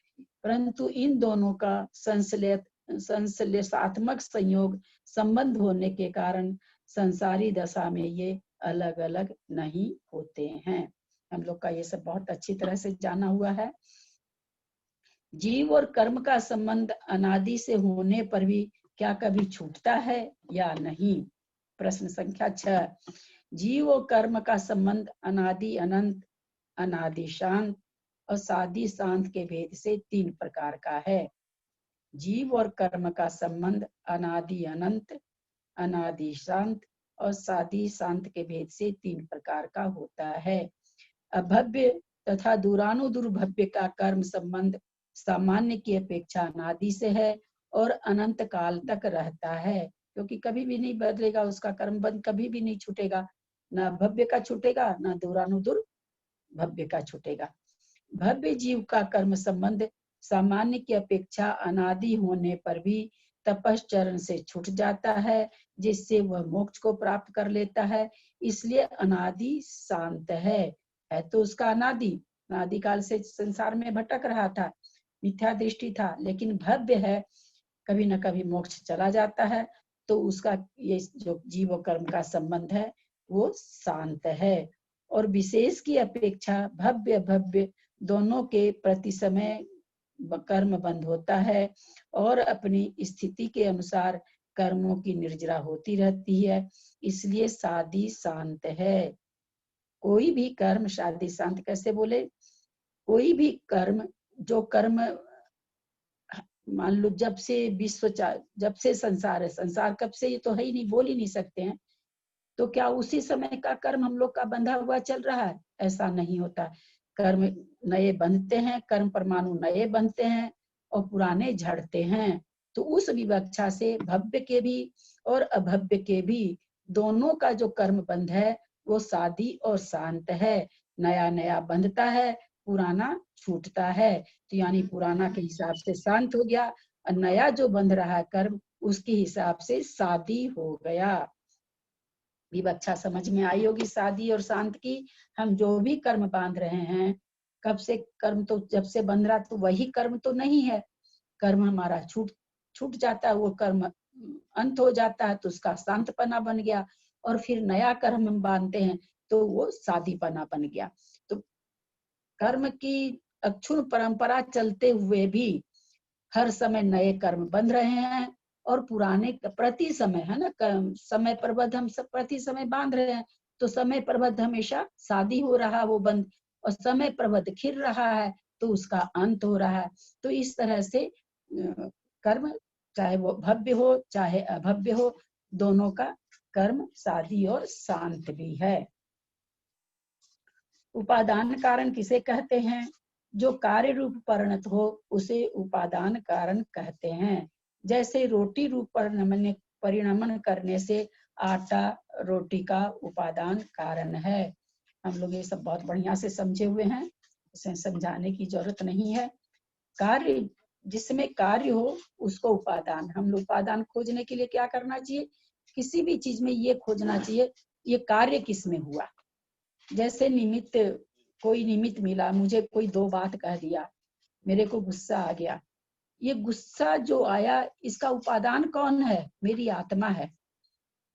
परंतु इन दोनों का संश्लेषात्मक संयोग संबंध होने के कारण संसारी दशा में ये अलग अलग नहीं होते हैं। हम लोग का ये सब बहुत अच्छी तरह से जाना हुआ है। जीव और कर्म का संबंध अनादि से होने पर भी क्या कभी छूटता है या नहीं? प्रश्न संख्या 6। जीव और कर्म का संबंध अनादि अनंत, अनादि शांत और सादि शांत के भेद से 3 प्रकार का है। जीव और कर्म का संबंध अनादि अनंत, अनादि शांत और सादि शांत के भेद से 3 प्रकार का होता है। अभव्य तथा दूरानुदूर भव्य का कर्म संबंध सामान्य की अपेक्षा अनादि से है और अनंत काल तक रहता है, क्योंकि कभी भी नहीं बदलेगा, उसका कर्म बंध कभी भी नहीं छूटेगा, ना भव्य का छूटेगा ना दूरानुदूर भव्य का छूटेगा। भव्य जीव का कर्म संबंध सामान्य की अपेक्षा अनादि होने पर भी तपश्चरण से छूट जाता है, जिससे वह मोक्ष को प्राप्त कर लेता है, इसलिए अनादि शांत है तो उसका अनादि काल से संसार में भटक रहा था, मिथ्या दृष्टि था, लेकिन भव्य है, कभी न कभी मोक्ष चला जाता है, तो उसका ये जो जीव और कर्म का संबंध है वो शांत है। और विशेष की अपेक्षा भव्य भव्य दोनों के प्रति समय कर्म बंद होता है और अपनी स्थिति के अनुसार कर्मों की निर्जरा होती रहती है, इसलिए सादि शांत है। कोई भी कर्म शादी शांत कैसे बोले? कोई भी कर्म जो कर्म मान लो जब से जब से संसार है, संसार कब से ये तो है ही नहीं, बोल ही नहीं सकते हैं, तो क्या उसी समय का कर्म हम लोग का बंधा हुआ चल रहा है? ऐसा नहीं होता। कर्म नए बंधते हैं, कर्म परमाणु नए बनते हैं और पुराने झड़ते हैं। तो उस विवक्षा से भव्य के भी और अभव्य के भी दोनों का जो कर्म बंध है वो सादी और शांत है। नया नया बंधता है, पुराना छूटता है। तो यानी पुराना के हिसाब से शांत हो गया और नया जो बंध रहा है कर्म उसके हिसाब से शादी हो गया। विवक्षा समझ में आई होगी शादी और शांत की। हम जो भी कर्म बांध रहे हैं, कब से कर्म तो जब से बंध रहा तो वही कर्म तो नहीं है। कर्म हमारा छूट जाता है, वो कर्म अंत हो जाता है तो उसका शांतपना बन गया, और फिर नया कर्म हम बांधते हैं तो वो शादीपना बन गया। तो कर्म की अक्षुण परंपरा चलते हुए भी हर समय नए कर्म बंध रहे हैं और पुराने प्रति समय है ना, समय प्रबद्ध हम सब प्रति समय बांध रहे हैं, तो समय प्रबद्ध हमेशा शादी हो रहा है वो बंद, और समय प्रबद्ध खिर रहा है तो उसका अंत हो रहा है। तो इस तरह से कर्म चाहे वो भव्य हो चाहे अभव्य हो, दोनों का कर्म शादी और शांत भी है। उपादान कारण किसे कहते हैं? जो कार्य रूप परिणत हो उसे उपादान कारण कहते हैं। जैसे रोटी रूप परिणमन करने से आटा रोटी का उपादान कारण है। हम लोग ये सब बहुत बढ़िया से समझे हुए हैं, इसे समझाने की जरूरत नहीं है। कार्य जिसमें कार्य हो उसको उपादान। हम लोग उपादान खोजने के लिए क्या करना चाहिए? किसी भी चीज में ये खोजना चाहिए ये कार्य किस में हुआ। जैसे निमित्त, कोई निमित्त मिला, मुझे कोई दो बात कह दिया, मेरे को गुस्सा आ गया। ये गुस्सा जो आया इसका उपादान कौन है? मेरी आत्मा है।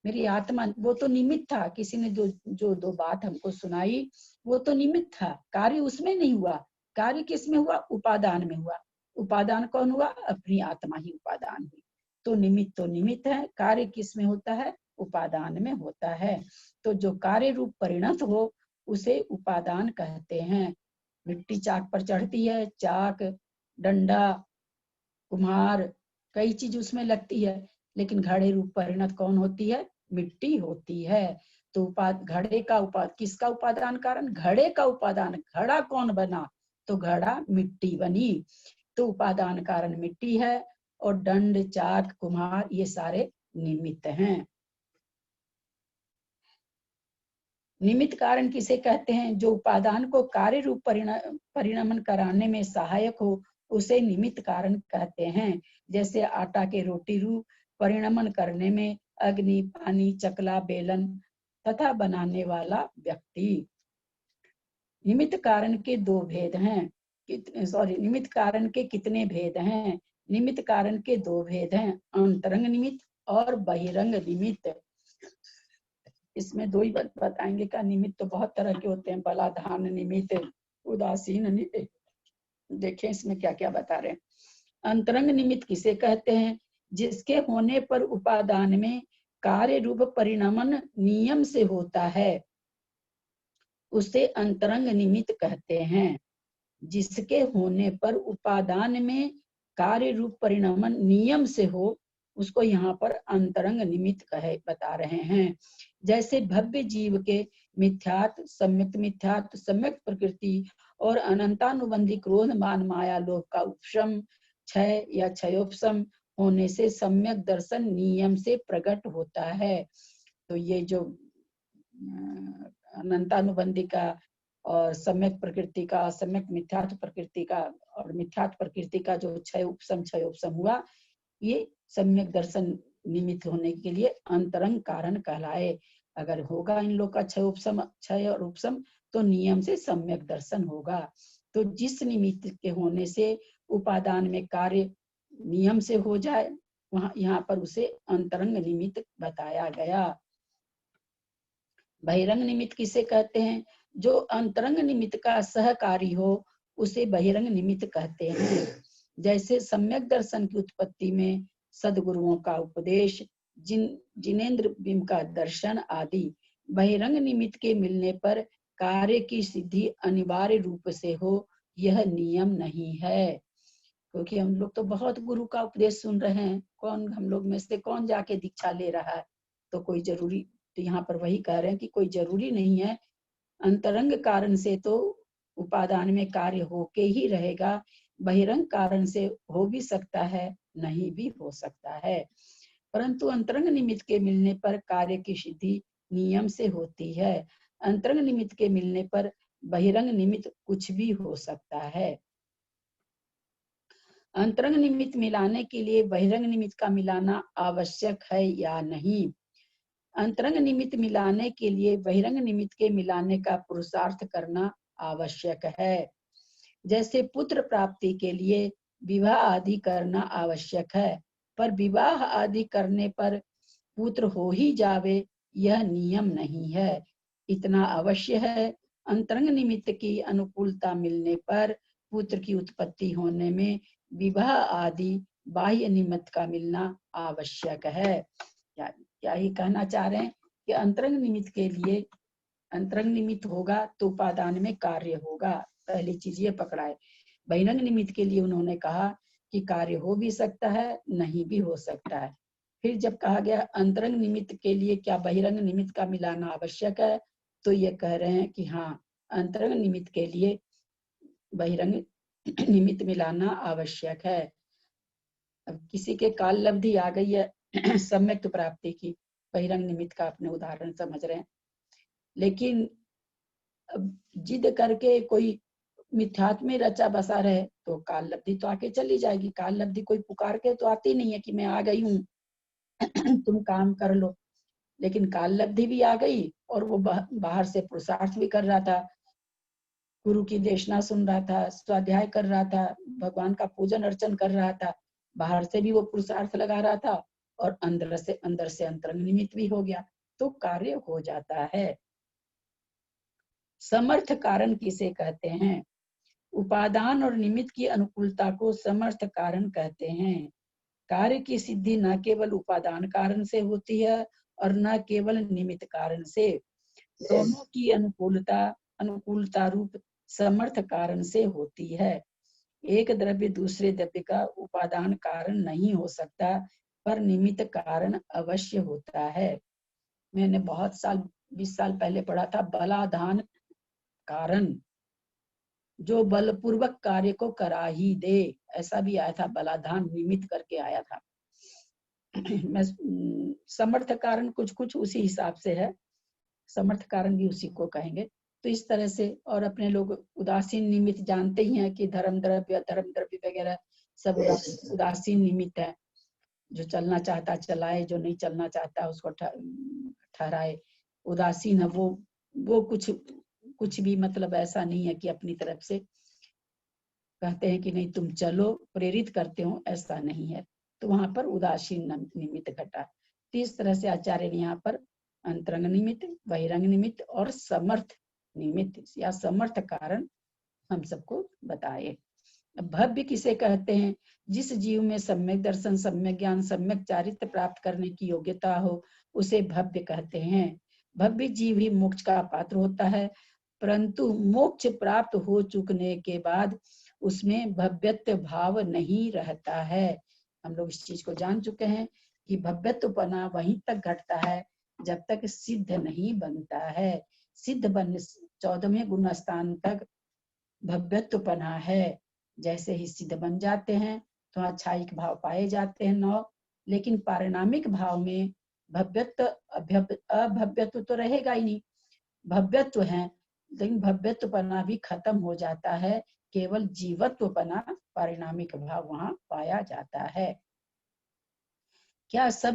मेरी आत्मा, वो तो निमित्त था। किसी ने जो दो बात हमको सुनाई वो तो निमित्त था, कार्य उसमें नहीं हुआ। कार्य किस में हुआ? उपादान में हुआ। उपादान कौन हुआ? अपनी आत्मा ही उपादान हुई। तो निमित्त है, कार्य किस में होता है? उपादान में होता है। तो जो कार्य रूप परिणत हो उसे उपादान कहते हैं। मिट्टी चाक पर चढ़ती है, चाक, डंडा, कुम्हार, कई चीज उसमें लगती है, लेकिन घड़े रूप परिणत कौन होती है? मिट्टी होती है। तो घड़े का किसका उपादान कारण? घड़े का उपादान। घड़ा कौन बना? तो घड़ा मिट्टी बनी। तो उपादान कारण मिट्टी है, और दंड, चाक, कुम्हार ये सारे निमित्त हैं। निमित्त कारण किसे कहते हैं? जो उपादान को कार्य रूप परिणमन कराने में सहायक हो उसे निमित्त कारण कहते हैं। जैसे आटा के रोटी रूप परिणमन करने में अग्नि, पानी, चकला, बेलन तथा बनाने वाला व्यक्ति। निमित्त कारण के दो भेद हैं। निमित्त कारण के कितने भेद हैं? निमित्त कारण के दो भेद हैं, अंतरंग निमित्त और बहिरंग निमित्त। इसमें दो ही बताएंगे का। निमित्त तो बहुत तरह के होते हैं, बलाधान निमित्त, उदासीन निमित्त। देखें इसमें क्या क्या बता रहे हैं। अंतरंग निमित्त किसे कहते हैं? जिसके होने पर उपादान में कार्य रूप परिणमन नियम से होता है उसे अंतरंग निमित्त कहते हैं। जिसके होने पर उपादान में कार्य रूप परिणमन नियम से हो उसको यहाँ पर अंतरंग निमित्त कहे बता रहे हैं। जैसे भव्य जीव के मिथ्यात्व, सम्यक प्रकृति और अनंतानुबंधी क्रोध, मान, माया, लोभ का उपशम, क्षय या क्षयोपशम होने से सम्यक दर्शन नियम से प्रकट होता है। तो ये जो अनंतानुबंधी का और सम्यक प्रकृति का, सम्यक मिथ्यात्व प्रकृति का और मिथ्यात्व प्रकृति का जो क्षय उपशम हुआ, ये सम्यक दर्शन निमित्त होने के लिए अंतरंग कारण कहलाए। अगर होगा इन लोग का क्षय और उपशम तो नियम से सम्यक दर्शन होगा। तो जिस निमित्त के होने से उपादान में कार्य नियम से हो जाए वहां यहाँ पर उसे अंतरंग निमित्त बताया गया। बहिरंग निमित्त किसे कहते हैं? जो अंतरंग निमित्त का सहकारी हो उसे बहिरंग निमित्त कहते हैं। जैसे सम्यक दर्शन की उत्पत्ति में सदगुरुओं का उपदेश, जिनेंद्र बिंब का दर्शन आदि। बहिरंग निमित्त के मिलने पर कार्य की सिद्धि अनिवार्य रूप से हो यह नियम नहीं है। क्योंकि हम लोग तो बहुत गुरु का उपदेश सुन रहे हैं, कौन हम लोग में से कौन जाके दीक्षा ले रहा है, तो कोई जरूरी, तो यहाँ पर वही कह रहे हैं कि कोई जरूरी नहीं है, अंतरंग कारण से तो उपादान में कार्य होके ही रहेगा, बहिरंग कारण से हो भी सकता है, नहीं भी हो सकता है, परंतु अंतरंग निमित्त के मिलने पर कार्य की सिद्धि नियम से होती है। अंतरंग निमित्त के मिलने पर बहिरंग निमित्त कुछ भी हो सकता है। अंतरंग निमित्त मिलाने के लिए बहिरंग निमित्त का मिलाना आवश्यक है या नहीं? अंतरंग निमित्त मिलाने के लिए बहिरंग निमित्त के मिलाने का पुरुषार्थ करना आवश्यक है। जैसे पुत्र प्राप्ति के लिए विवाह आदि करना आवश्यक है, पर विवाह आदि करने पर पुत्र हो ही जावे यह नियम नहीं है। इतना अवश्य है, अंतरंग निमित्त की अनुकूलता मिलने पर पुत्र की उत्पत्ति होने में विवाह आदि बाह्य निमित्त का मिलना आवश्यक है। क्या ही कहना चाह रहे हैं कि अंतरंग निमित्त के लिए अंतरंग निमित्त होगा तो उपादान में कार्य होगा, पहली चीज ये पकड़ाए। बहिरंग निमित्त के लिए उन्होंने कहा कि कार्य हो भी सकता है, नहीं भी हो सकता है। फिर जब कहा गया अंतरंग निमित्त के लिए क्या बहिरंग निमित्त का मिलाना आवश्यक है, तो ये कह रहे हैं कि हाँ, अंतरंग निमित्त के लिए बहिरंग निमित्त मिलाना आवश्यक है। अब किसी के काल लब्धि आ गई है सम्यक प्राप्ति की, बहिरंग निमित्त का अपने उदाहरण समझ रहे हैं, लेकिन अब जिद करके कोई मिथ्यात्व में रचा बसा रहे तो काल लब्धि तो आके चली जाएगी। काल लब्धि कोई पुकार के तो आती नहीं है कि मैं आ गई हूँ तुम काम कर लो, लेकिन काल लब्धि भी आ गई और वो बाहर से पुरुषार्थ भी कर रहा था, गुरु की देशना सुन रहा था, स्वाध्याय कर रहा था, भगवान का पूजन अर्चन कर रहा था, बाहर से भी वो पुरुषार्थ लगा रहा था और अंदर से अंतरंग निमित्त भी हो गया, तो कार्य हो जाता है। समर्थ कारण किसे कहते हैं? उपादान और निमित्त की अनुकूलता को समर्थ कारण कहते हैं। कार्य की सिद्धि न केवल उपादान कारण से होती है और न केवल निमित्त कारण से, दोनों की अनुकूलता रूप समर्थ कारण से होती है। एक द्रव्य दूसरे द्रव्य का उपादान कारण नहीं हो सकता, पर निमित्त कारण अवश्य होता है। मैंने बहुत साल 20 साल पहले पढ़ा था, बलाधान कारण, जो बलपूर्वक कार्य को करा ही दे, ऐसा भी आया था, बलाधान निमित्त करके आया था। मैं समर्थ कारण कुछ उसी हिसाब से है, समर्थ कारण भी उसी को कहेंगे। तो इस तरह से, और अपने लोग उदासीन निमित्त जानते ही हैं कि धर्म द्रव्य वगैरह सब उदासीन निमित्त है, जो चलना चाहता चलाए, जो नहीं चलना चाहता उसको ठहराए। उदासीन है वो कुछ भी मतलब ऐसा नहीं है कि अपनी तरफ से कहते हैं कि नहीं तुम चलो, प्रेरित करते हो, ऐसा नहीं है, तो वहां पर उदासीन निमित्त घटा। तो इस तरह से आचार्य ने यहाँ पर अंतरंग निमित्त, बहिरंग निमित्त और समर्थ निमित्त या समर्थ कारण हम सबको बताए। भव्य किसे कहते हैं? जिस जीव में सम्यक दर्शन, सम्यक ज्ञान, सम्यक चारित्र प्राप्त करने की योग्यता हो, उसे भव्य कहते हैं। भव्य जीव ही मोक्ष का पात्र होता है, परंतु मोक्ष प्राप्त हो चुकने के बाद उसमें भव्यत्व भाव नहीं रहता है। हम लोग इस चीज को जान चुके हैं कि भव्यत्वपना वहीं तक घटता है जब तक सिद्ध नहीं बनता है। सिद्ध बनने 14वें गुण स्थान तक भव्यत्वपना है। जैसे ही सिद्ध बन जाते हैं तो अच्छाई भाव पाए जाते हैं 9, लेकिन पारिणामिक भाव में भव्यत्व अभव्यत्व तो रहेगा ही नहीं, भव्यत्व है, लेकिन भव्यत्वपना भी खत्म हो जाता है, केवल जीवत्वपना पारिणामिक भाव वहां पाया जाता है। क्या सब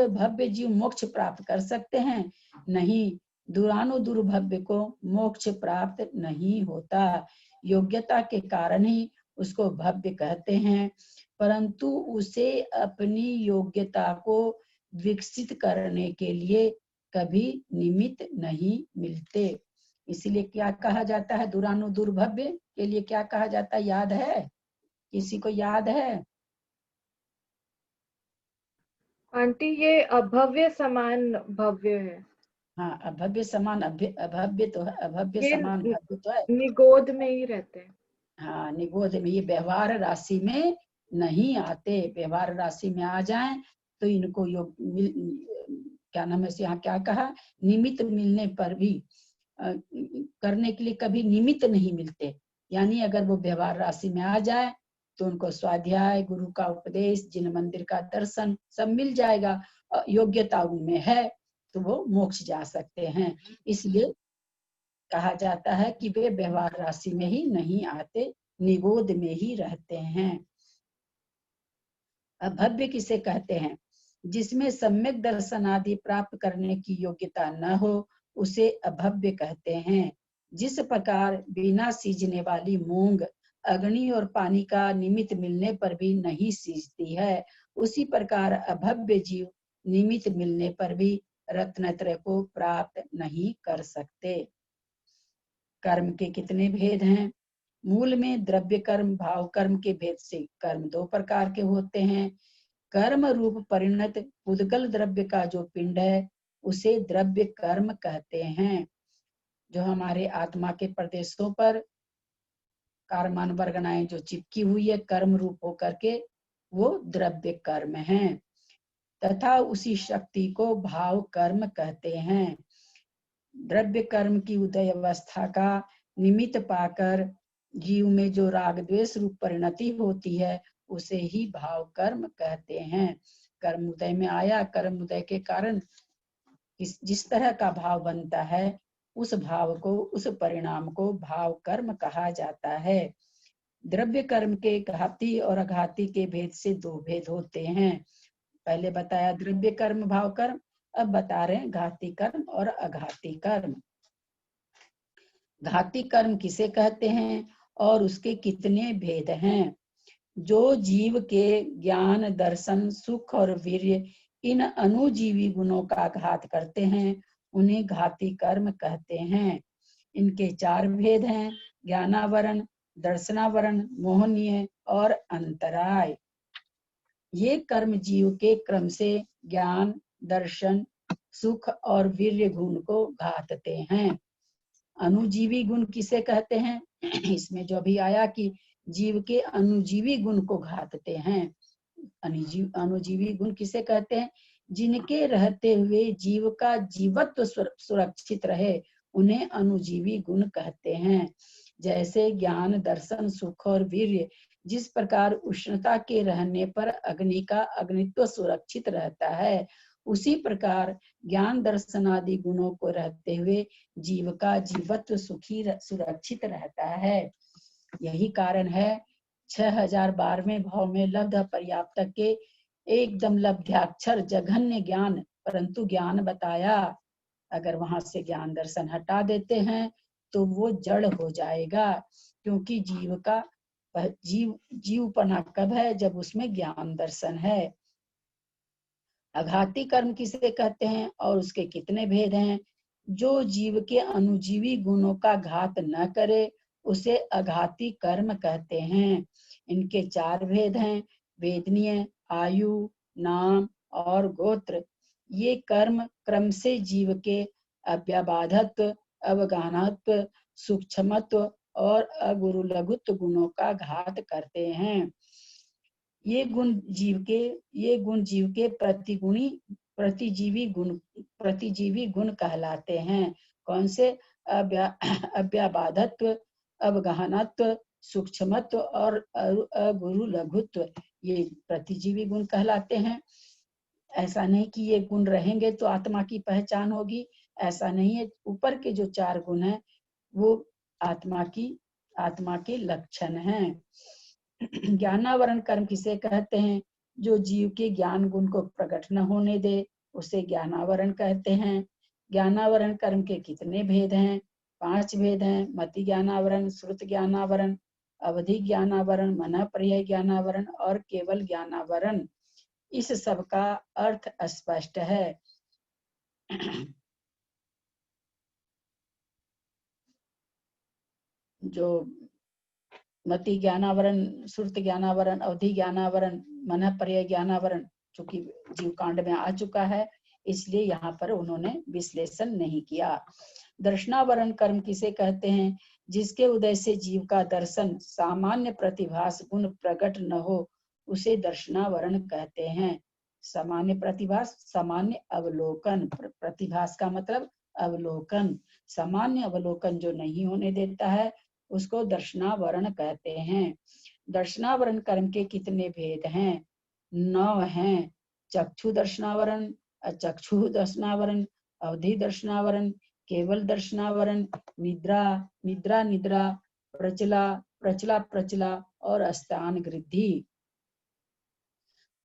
भव्य जीव मोक्ष प्राप्त कर सकते हैं? नहीं, दुरानुदुर्भव्य को मोक्ष प्राप्त नहीं होता। योग्यता के कारण ही उसको भव्य कहते हैं, परंतु उसे अपनी योग्यता को विकसित करने के लिए कभी निमित्त नहीं मिलते। इसीलिए क्या कहा जाता है? दुरानुदुर्भव्य के लिए क्या कहा जाता है, याद है? किसी को याद है? आंटी ये अभव्य समान भव्य है। हाँ, अभव्य समान अभव्य तो है, अभव्य ये समान भव्य तो है। निगोद में ही रहते हैं। हाँ, निगोद में ये व्यवहार राशि में नहीं आते। व्यवहार राशि में आ जाएं तो इनको योग क्या नाम है, यहाँ क्या कहा, निमित्त मिलने पर भी करने के लिए कभी निमित्त नहीं मिलते। यानी अगर वो व्यवहार राशि में आ जाए तो उनको स्वाध्याय, गुरु का उपदेश, जिन मंदिर का दर्शन सब मिल जाएगा, योग्यता उनमें है तो वो मोक्ष जा सकते हैं। इसलिए कहा जाता है कि वे व्यवहार राशि में ही नहीं आते, निगोद में ही रहते हैं। अभव्य किसे कहते हैं? जिसमें सम्यक दर्शन आदि प्राप्त करने की योग्यता न हो उसे अभव्य कहते हैं। जिस प्रकार बिना सीजने वाली मूंग अग्नि और पानी का निमित्त मिलने पर भी नहीं सीजती है, उसी प्रकार अभव्य जीव निमित्त मिलने पर भी रत्नत्रय को प्राप्त नहीं कर सकते। कर्म के कितने भेद हैं? मूल में द्रव्य कर्म, भाव कर्म के भेद से कर्म दो प्रकार के होते हैं। कर्म रूप परिणत उद्गल द्रव्य का जो पिंड है उसे द्रव्य कर्म कहते हैं। जो हमारे आत्मा के प्रदेशों पर कार्मान वर्गनाएं जो चिपकी हुई है कर्म रूप होकर के, वो द्रव्य कर्म है। तथा उसी शक्ति को भाव कर्म कहते हैं। द्रव्य कर्म की उदय अवस्था का निमित्त पाकर जीव में जो राग द्वेष रूप परिणति होती है उसे ही भाव कर्म कहते हैं। कर्म उदय में आया, कर्म उदय के कारण जिस तरह का भाव बनता है उस भाव को, उस परिणाम को भाव कर्म कहा जाता है। द्रव्य कर्म के घाती और अघाती के भेद से दो भेद होते हैं। पहले बताया द्रव्य कर्म, भाव कर्म, अब बता रहे हैं घाती कर्म और अघाती कर्म। घाती कर्म किसे कहते हैं और उसके कितने भेद हैं? जो जीव के ज्ञान, दर्शन, सुख और वीर्य इन अनुजीवी गुणों का घात करते हैं उन्हें घाती कर्म कहते हैं। इनके चार भेद हैं: ज्ञानावरण, दर्शनावरण, मोहनीय और अंतराय। ये कर्म जीव के क्रम से ज्ञान, दर्शन, सुख और वीर्य गुण को घातते हैं। अनुजीवी गुण किसे कहते हैं? इसमें जो भी आया कि जीव के अनुजीवी गुण को घातते हैं। अनुजीवी गुण किसे कहते हैं? जिनके रहते हुए जीव का जीवत्व सुरक्षित रहे उन्हें अनुजीवी गुण कहते हैं। जैसे ज्ञान, दर्शन, सुख और वीर्य जिस प्रकार उष्णता के रहने पर अग्नि का अग्नित्व सुरक्षित रहता है, उसी प्रकार ज्ञान, दर्शन आदि गुणों को रहते हुए जीव का जीवत्व सुरक्षित रहता है। यही कारण है 6012वें भाव में लब्ध पर्याप्त के एकदम लब्ध्याक्षर जघन्य ज्ञान परंतु ज्ञान बताया। अगर वहां से ज्ञान दर्शन हटा देते हैं तो वो जड़ हो जाएगा, क्योंकि जीव का जीवपना कब है? जब उसमें ज्ञान दर्शन है। अघाती कर्म किसे कहते हैं और उसके कितने भेद हैं? जो जीव के अनुजीवी गुणों का घात न करे उसे अघाती कर्म कहते हैं। इनके चार भेद हैं: वेदनीय, आयु, नाम और गोत्र। ये कर्म क्रम से जीव के अव्याबाधत्व, अवगाहनत्व, सूक्ष्मत्व और अगुरु लघुत्व गुणों का घात करते हैं। ये गुण जीव के प्रतिजीवी गुण कहलाते हैं। कौन से? अव्याबाधत्व, अवगाहनत्व, सूक्ष्मत्व और अगुरु लघुत्व, ये प्रतिजीवी गुण कहलाते हैं। ऐसा नहीं कि ये गुण रहेंगे तो आत्मा की पहचान होगी, ऐसा नहीं है। ऊपर के जो चार गुण हैं वो आत्मा के लक्षण हैं। ज्ञानावरण कर्म किसे कहते हैं? जो जीव के ज्ञान गुण को प्रकट न होने दे उसे ज्ञानावरण कहते हैं। ज्ञानावरण कर्म के कितने भेद हैं? 5 भेद हैं: मति ज्ञानावरण, श्रुत ज्ञानावरण, अवधि ज्ञानावरण, मन पर्याय ज्ञानावरण और केवल ज्ञानावरण। इस सब का अर्थ स्पष्ट है। जो मति ज्ञानावरण, श्रुत ज्ञानावरण, अवधि ज्ञानावरण, मन पर्याय ज्ञानावरण चूंकि जीव कांड में आ चुका है इसलिए यहाँ पर उन्होंने विश्लेषण नहीं किया। दर्शनावरण कर्म किसे कहते हैं? जिसके उदय से जीव का दर्शन सामान्य प्रतिभास गुण प्रकट न हो उसे दर्शनावरण कहते हैं। सामान्य प्रतिभास, सामान्य अवलोकन, प्रतिभास का मतलब अवलोकन, सामान्य अवलोकन जो नहीं होने देता है उसको दर्शनावरण कहते हैं। दर्शनावरण कर्म के कितने भेद हैं? 9 हैं। चक्षु दर्शनावरण, अचक्षु दर्शनावरण, अवधि दर्शनावरण, केवल दर्शनावरण, निद्रा, निद्रा निद्रा, प्रचला, प्रचला प्रचला और अस्तान गृद्धि।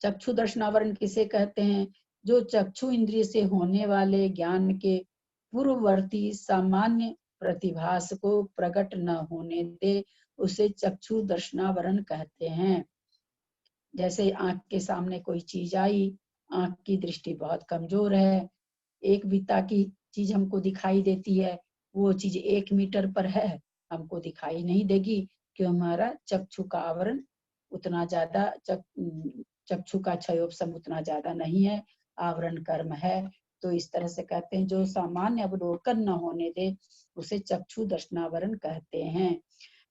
चक्षु दर्शनावरण किसे कहते हैं? जो चक्षु इंद्रिय से होने वाले ज्ञान के पूर्ववर्ती सामान्य प्रतिभास को प्रकट न होने दे उसे चक्षु दर्शनावरण कहते हैं। जैसे आंख के सामने कोई चीज आई, आंख की दृष्टि बहुत कमजोर है, एक बित्ता की चीज हमको दिखाई देती है, वो चीज 1 मीटर पर है, हमको दिखाई नहीं देगी क्यों? हमारा चक्षु का आवरण उतना ज्यादा, चक्षु का क्षयोपशम उतना ज्यादा नहीं है, आवरण कर्म है। तो इस तरह से कहते हैं जो सामान्य अवलोकन न होने दे उसे चक्षु दर्शनावरण कहते हैं।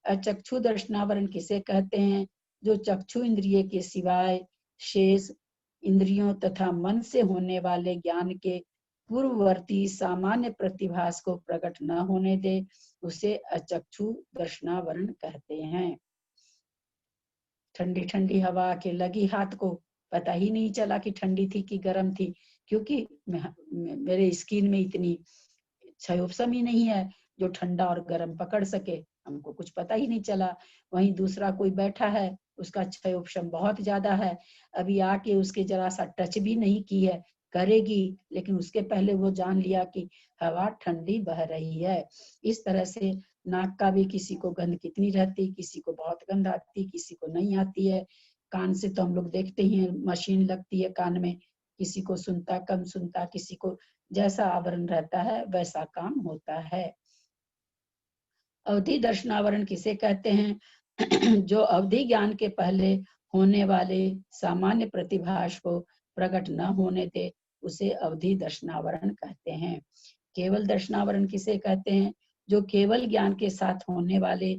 अचक्षु दर्शनावरण किसे कहते हैं? जो चक्षु इंद्रिय के सिवाय शेष इंद्रियों तथा मन से होने वाले ज्ञान के पूर्ववर्ती सामान्य प्रतिभास को प्रकट न होने दे उसे अचक्षु दर्शनावरण कहते हैं। ठंडी ठंडी हवा के लगी हाथ को, पता ही नहीं चला कि ठंडी थी कि गर्म थी, क्योंकि मेरे स्किन में इतनी क्षयोपशम ही नहीं है जो ठंडा और गर्म पकड़ सके, हमको कुछ पता ही नहीं चला। वहीं दूसरा कोई बैठा है, उसका क्षयोपशम बहुत ज्यादा है, अभी आके उसके जरा सा टच भी नहीं की है, करेगी लेकिन उसके पहले वो जान लिया कि हवा ठंडी बह रही है। इस तरह से नाक का भी किसी को गंध कितनी रहती, किसी को बहुत गंध आती, किसी को नहीं आती है। कान से तो हम लोग देखते ही हैं, मशीन लगती है कान में, किसी को सुनता, कम सुनता, किसी को जैसा आवरण रहता है वैसा काम होता है। अवधि दर्शनावरण किसे कहते हैं? जो अवधि ज्ञान के पहले होने वाले सामान्य प्रतिभास को प्रकट न होने दे उसे अवधि दर्शनावरण कहते हैं। केवल दर्शनावरण किसे कहते हैं? जो केवल ज्ञान के साथ होने वाले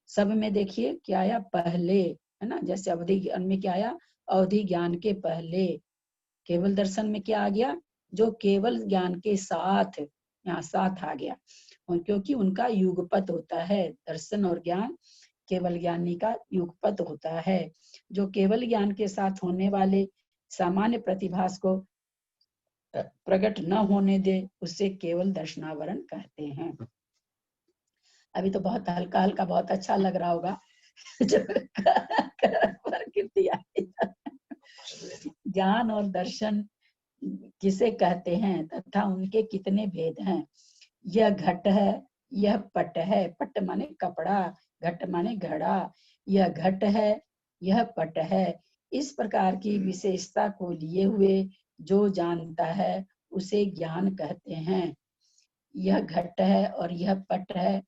सब में देखिए क्या आया? पहले, है ना? जैसे अवधि ज्ञान में क्या आया? अवधि ज्ञान के पहले। केवल दर्शन में क्या आ गया? जो केवल ज्ञान के साथ, यहाँ साथ आ गया, क्योंकि उनका युगपत होता है। दर्शन और ज्ञान केवल ज्ञानी का युगपत होता है। जो केवल ज्ञान के साथ होने वाले सामान्य प्रतिभास को प्रकट न होने दे उसे केवल दर्शनावरण कहते हैं। अभी तो बहुत हल्का हल्का बहुत अच्छा लग रहा होगा जो प्रकृति आई। ज्ञान और दर्शन किसे कहते हैं तथा उनके कितने भेद हैं? यह घट है, यह पट है, पट माने कपड़ा, घट माने घड़ा, यह घट है, यह पट है। इस प्रकार की विशेषता को लिए हुए जो जानता है उसे ज्ञान कहते हैं। यह घट है और यह पट है।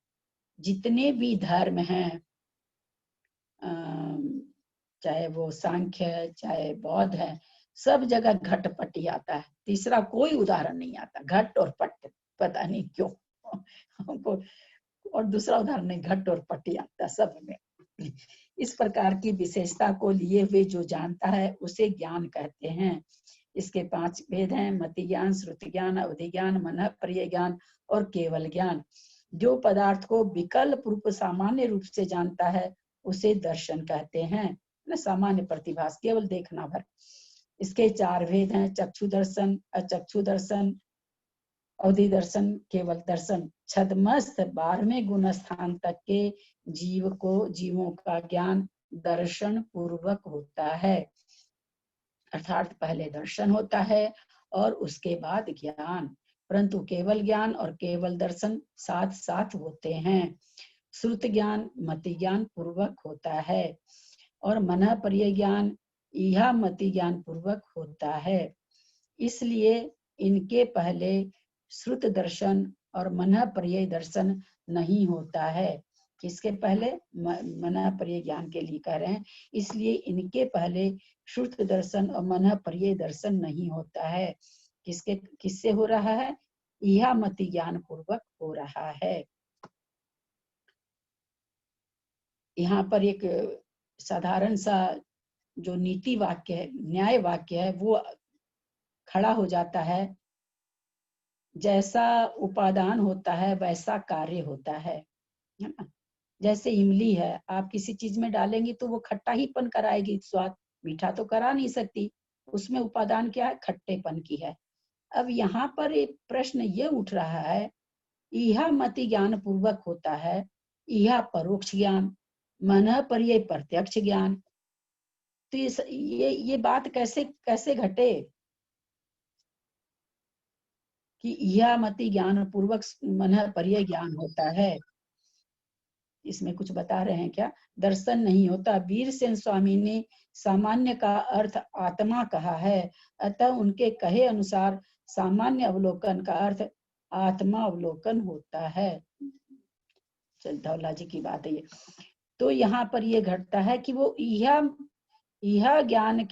जितने भी धर्म हैं, चाहे वो सांख्य है चाहे बौद्ध है, सब जगह घट पट ही आता है, तीसरा कोई उदाहरण नहीं आता। घट और पट, पता नहीं क्यों हमको और दूसरा उदाहरण नहीं, घट और पट ही आता सब में। इस प्रकार की विशेषता को लिए हुए जो जानता है उसे ज्ञान कहते हैं। इसके 5 भेद हैं: मति ज्ञान, श्रुति ज्ञान, अवधि ज्ञान, मन पर्यय ज्ञान और केवल ज्ञान। जो पदार्थ को विकल्प रूप सामान्य रूप से जानता है उसे दर्शन कहते हैं। सामान्य प्रतिभास, केवल देखना भर। इसके 4 भेद हैं: चक्षु दर्शन, अचक्षु दर्शन, अवधि दर्शन, केवल दर्शन। छदमस्त 12वें गुण स्थान तक के जीवों का ज्ञान दर्शन पूर्वक होता है, अर्थात पहले दर्शन होता है और उसके बाद ज्ञान। परंतु केवल ज्ञान और केवल दर्शन साथ साथ होते हैं। श्रुत ज्ञान मति ज्ञान पूर्वक होता है और मन पर्यय ज्ञान यह मति ज्ञान पूर्वक होता है। इसलिए इनके पहले श्रुत दर्शन और मन पर्यय दर्शन नहीं होता है। किसके पहले? मन पर्यय ज्ञान के लिए कह रहे हैं। इसलिए इनके पहले श्रुत दर्शन और मन पर्यय दर्शन नहीं होता है। किससे हो रहा है? यह मति ज्ञान पूर्वक हो रहा है। यहाँ पर एक साधारण सा जो नीति वाक्य है, न्याय वाक्य है, वो खड़ा हो जाता है। जैसा उपादान होता है वैसा कार्य होता है ना। जैसे इमली है, आप किसी चीज में डालेंगी तो वो खट्टा ही पन कराएगी, स्वाद मीठा तो करा नहीं सकती, उसमें उपादान क्या है, खट्टेपन की है। अब यहाँ पर एक प्रश्न ये उठ रहा है, यह मति ज्ञान पूर्वक होता है, यह परोक्ष ज्ञान, मन पर ये प्रत्यक्ष ज्ञान, तो ये बात कैसे कैसे घटे कि यह मति ज्ञान पूर्वक मन पर्य ज्ञान होता है। इसमें कुछ बता रहे हैं क्या? दर्शन नहीं होता। वीरसेन स्वामी ने सामान्य का अर्थ आत्मा कहा है, अतः उनके कहे अनुसार सामान्य अवलोकन का अर्थ आत्मा अवलोकन होता है। चल धौला जी की बात है ये। तो यहाँ पर ये घटता है कि वो यह ज्ञान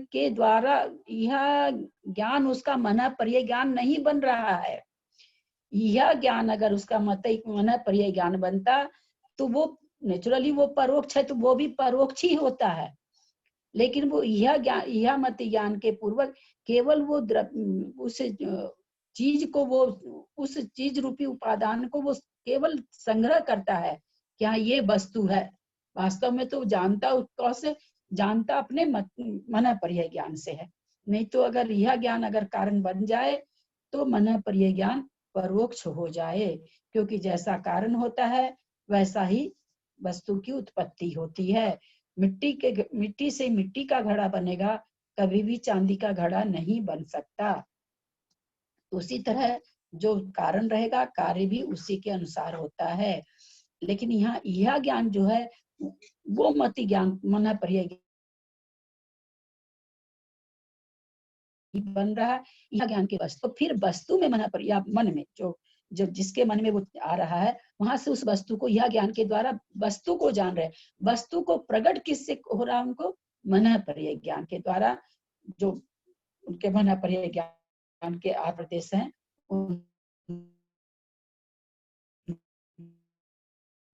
के द्वारा यह ज्ञान उसका मन पर्य ज्ञान नहीं बन रहा है। यह ज्ञान अगर उसका मन पर्य ज्ञान बनता तो वो नेचुरली वो परोक्ष है, तो वो भी परोक्ष ही होता है। लेकिन वो यह मत ज्ञान के पूर्वक केवल वो उस चीज को, वो उस चीज रूपी उपादान को वो केवल संग्रह करता है कि हाँ ये वस्तु है। वास्तव में तो जानता कैसे जानता, अपने मन पर्य ज्ञान से है। नहीं तो अगर यह ज्ञान अगर कारण बन जाए तो मन पर्य ज्ञान परोक्ष हो जाए, क्योंकि जैसा कारण होता है वैसा ही वस्तु की उत्पत्ति होती है। मिट्टी से मिट्टी का घड़ा बनेगा, कभी भी चांदी का घड़ा नहीं बन सकता। उसी तरह जो कारण रहेगा कार्य भी उसी के अनुसार होता है। लेकिन यहाँ यह ज्ञान जो है वो मति ज्ञान मन पर्य बन रहा है, यह ज्ञान की वस्तु। फिर वस्तु में मन पर्य, या मन में जो जिसके मन में वो आ रहा है, वहां से उस वस्तु को यह ज्ञान के द्वारा वस्तु को जान रहे। वस्तु को प्रकट किससे हो रहा है? उनको मन पर्य ज्ञान के द्वारा। जो उनके मन पर्य ज्ञान के आप्रदेश हैं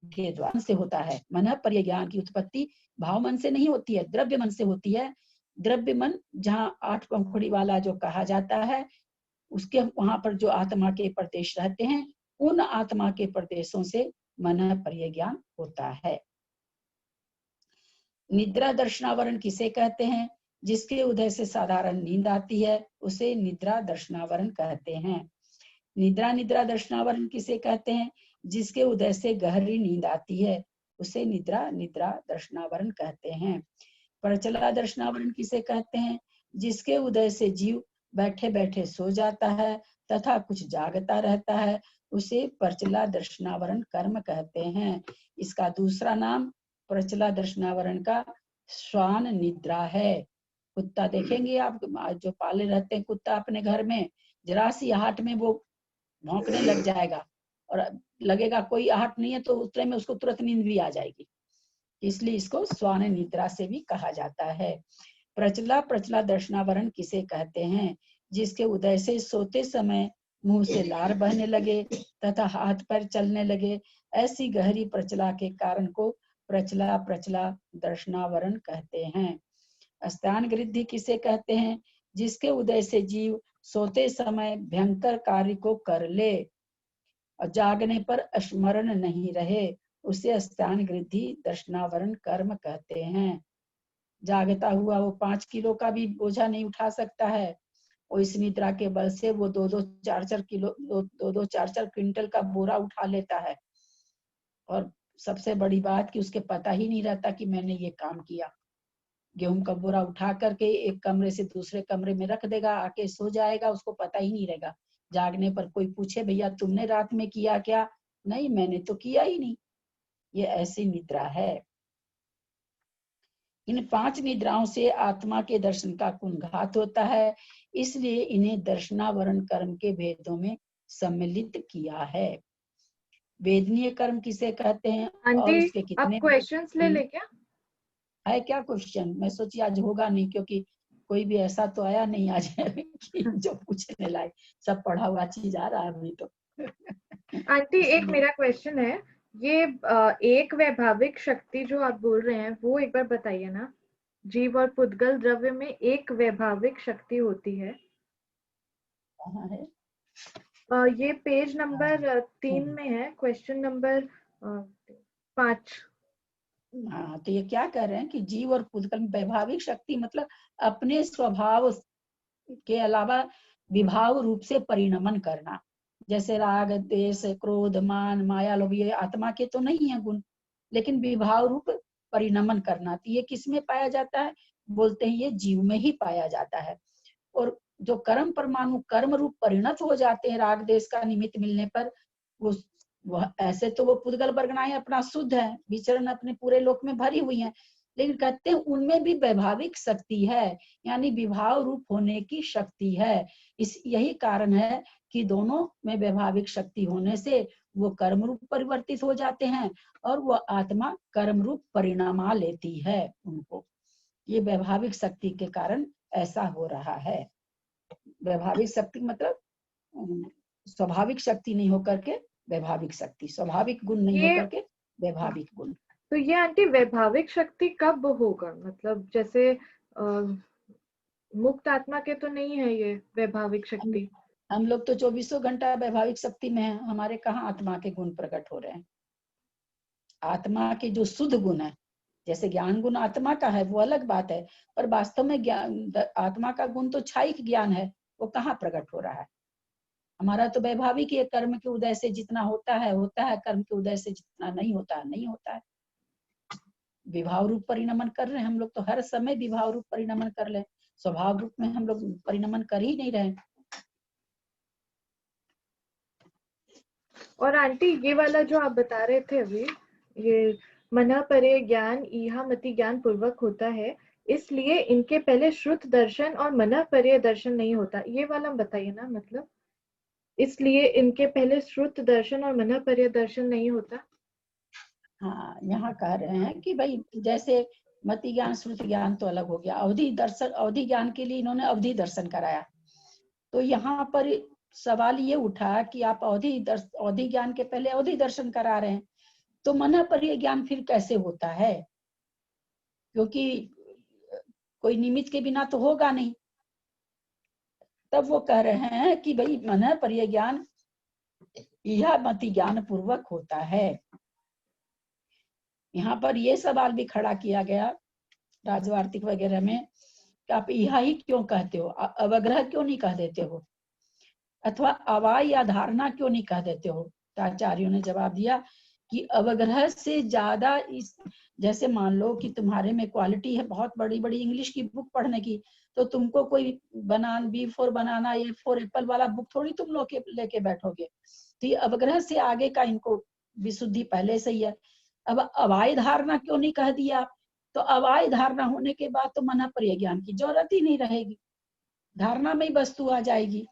के द्वारा से होता है। मन पर्य ज्ञान की उत्पत्ति भाव मन से नहीं होती है, द्रव्य मन से होती है। द्रव्य मन जहाँ 8 पंखुड़ी वाला जो कहा जाता है, उसके वहां पर जो आत्मा के प्रदेश रहते हैं, उन आत्मा के प्रदेशों से मन पर्य ज्ञान होता है। निद्रा दर्शनावरण किसे कहते हैं? जिसके उदय से साधारण नींद आती है उसे निद्रा दर्शनावरण कहते हैं। निद्रा दर्शनावरण किसे कहते हैं? जिसके उदय से गहरी नींद आती है उसे निद्रा दर्शनावरण कहते हैं। प्रचला दर्शनावरण किसे कहते हैं? जिसके उदय से जीव बैठे बैठे सो जाता है तथा कुछ जागता रहता है उसे प्रचला दर्शनावरण कर्म कहते हैं। इसका दूसरा नाम प्रचला दर्शनावरण का श्वान निद्रा है। कुत्ता देखेंगे आप, जो पाले रहते हैं कुत्ता अपने घर में, जरा सी आहट में वो भौंकने लग जाएगा और लगेगा कोई आहट नहीं है तो उतने में उसको तुरंत नींद भी आ जाएगी। इसलिए इसको श्वान निद्रा से भी कहा जाता है। प्रचला दर्शनावरण किसे कहते हैं? जिसके उदय से सोते समय मुंह से लार बहने लगे तथा हाथ पैर चलने लगे, ऐसी गहरी प्रचला के कारण को प्रचला दर्शनावरण कहते हैं। अस्तान गृद्धि किसे कहते हैं? जिसके उदय से जीव सोते समय भयंकर कार्य को कर ले और जागने पर स्मरण नहीं रहे, उसे अस्तान गृद्धि दर्शनावरण कर्म कहते हैं। जागता हुआ वो 5 किलो का भी बोझा नहीं उठा सकता है, और इस निद्रा के बल से वो 2-4 क्विंटल का बोरा उठा लेता है। और सबसे बड़ी बात कि उसके पता ही नहीं रहता कि मैंने ये काम किया। गेहूं का बोरा उठा करके एक कमरे से दूसरे कमरे में रख देगा, आके सो जाएगा, उसको पता ही नहीं रहेगा। जागने पर कोई पूछे भैया तुमने रात में किया क्या? नहीं, मैंने तो किया ही नहीं। ये ऐसी निद्रा है। इन 5 निद्राओं से आत्मा के दर्शन का कुंघात होता है, इसलिए इन्हें दर्शनावरण कर्म के भेदों में सम्मिलित किया है। वेदनीय कर्म किसे कहते हैं और उसके कितने आप क्वेश्चंस ले क्या? है क्या क्वेश्चन? मैं सोची आज होगा नहीं, क्योंकि कोई भी ऐसा तो आया नहीं आज कि जो पूछने लायक, सब पढ़ा हुआ चीज आ रहा है अभी तो। आंटी एक मेरा क्वेश्चन है, ये एक वैभाविक शक्ति जो आप बोल रहे हैं वो एक बार बताइए ना। जीव और पुद्गल द्रव्य में एक वैभाविक शक्ति होती है। कहाँ है? ये पेज नंबर 3 में है, क्वेश्चन नंबर 5। हाँ, तो ये क्या कह रहे हैं कि जीव और पुद्गल में वैभाविक शक्ति मतलब अपने स्वभाव के अलावा विभाव रूप से परिणमन करना। जैसे राग, द्वेष, क्रोध, मान, माया, लोभ, ये आत्मा के तो नहीं है गुण, लेकिन विभाव रूप परिणमन करना। तो ये किस में पाया जाता है? बोलते हैं ये जीव में ही पाया जाता है। और जो कर्म परमाणु कर्म रूप परिणत हो जाते हैं राग देश का निमित्त मिलने पर, वह ऐसे तो वो पुद्गल वर्गणाएं अपना शुद्ध है, विचरण अपने पूरे लोक में भरी हुई हैं, लेकिन कहते हैं उनमें भी वैभाविक शक्ति है, यानी विभाव रूप होने की शक्ति है। यही कारण है कि दोनों में वैभाविक शक्ति होने से वो कर्म रूप परिवर्तित हो जाते हैं और वो आत्मा कर्म रूप परिणामा लेती है उनको। ये वैभाविक शक्ति के कारण ऐसा हो रहा है। वैभाविक शक्ति मतलब स्वाभाविक शक्ति नहीं होकर के वैभाविक शक्ति, स्वाभाविक गुण नहीं होकर के वैभाविक गुण। तो ये आंटी वैभाविक शक्ति कब होगा? मतलब जैसे मुक्त आत्मा के तो नहीं है ये वैभाविक शक्ति। हम लोग तो 24 घंटा वैभाविक शक्ति में है, हमारे कहाँ आत्मा के गुण प्रकट हो रहे हैं। आत्मा के जो शुद्ध गुण है, जैसे ज्ञान गुण आत्मा का है वो अलग बात है, पर वास्तव में ज्ञान आत्मा का गुण तो क्षायिक ज्ञान है, वो कहाँ प्रकट हो रहा है। हमारा तो वैभाविक ये कर्म के उदय से जितना होता है, कर्म के उदय से जितना नहीं होता है। विभाव रूप परिणमन कर रहे हैं हम लोग, तो हर समय विभाव रूप परिणमन कर ले, स्वभाव रूप में हम लोग परिणमन कर ही नहीं रहे। और आंटी ये वाला जो आप बता रहे थे अभी, ये मना परे ज्ञान इहा मति ज्ञान पूर्वक होता है, इसलिए इनके पहले श्रुत दर्शन और मना परे दर्शन नहीं होता, ये वाला बताइए ना। मतलब इसलिए इनके पहले श्रुत दर्शन और मना परे दर्शन नहीं होता। हाँ, यहाँ कह रहे हैं कि भाई जैसे मति ज्ञान श्रुति ज्ञान तो अलग हो गया, अवधि ज्ञान के लिए इन्होंने अवधि दर्शन कराया। तो यहाँ पर सवाल ये उठा कि आप अवधि ज्ञान के पहले अवधि दर्शन करा रहे हैं, तो मना परे ज्ञान फिर कैसे होता है? क्योंकि कोई निमित्त के बिना तो होगा नहीं। तब वो कह रहे हैं कि भाई मना परे ज्ञान यह मति ज्ञान पूर्वक होता है। यहाँ पर ये सवाल भी खड़ा किया गया राजवार्तिक वगैरह में कि आप यह ही क्यों कहते हो, अवग्रह क्यों नहीं कह देते हो, अथवा अवाय या धारणा क्यों नहीं कह देते हो। तो आचार्यों ने जवाब दिया कि अवग्रह से ज्यादा इस, जैसे मान लो कि तुम्हारे में क्वालिटी है बहुत बड़ी बड़ी इंग्लिश की बुक पढ़ने की, तो तुमको कोई B for banana, A for Apple वाला बुक थोड़ी तुम लोग लेके बैठोगे। तो ये अवग्रह से आगे का इनको विशुद्धि पहले से ही है। अब अवाय धारणा क्यों नहीं कह दिया? तो अवाय धारणा होने के बाद तो मना परे ज्ञान की जरूरत ही नहीं रहेगी, धारणा में ही वस्तु आ जाएगी,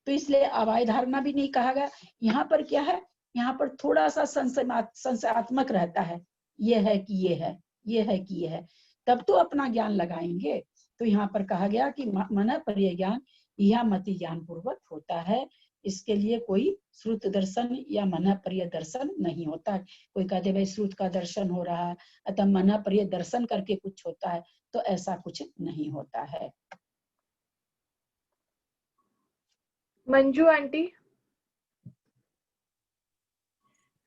तो इसलिए अवाय धारणा भी नहीं कहा गया। यहाँ पर क्या है, यहाँ पर थोड़ा सा संशयात्मक रहता है, ये है कि ये है, ये है कि ये है, तब तो अपना ज्ञान लगाएंगे। तो यहाँ पर कहा गया कि मना परे ज्ञान यह मति ज्ञान पूर्वक होता है, इसके लिए कोई श्रुत दर्शन या मना परे दर्शन नहीं होता है। कोई कहते भाई श्रुत का दर्शन हो रहा है अतः मना परे दर्शन करके कुछ होता है, तो ऐसा कुछ नहीं होता है। मंजू आंटी।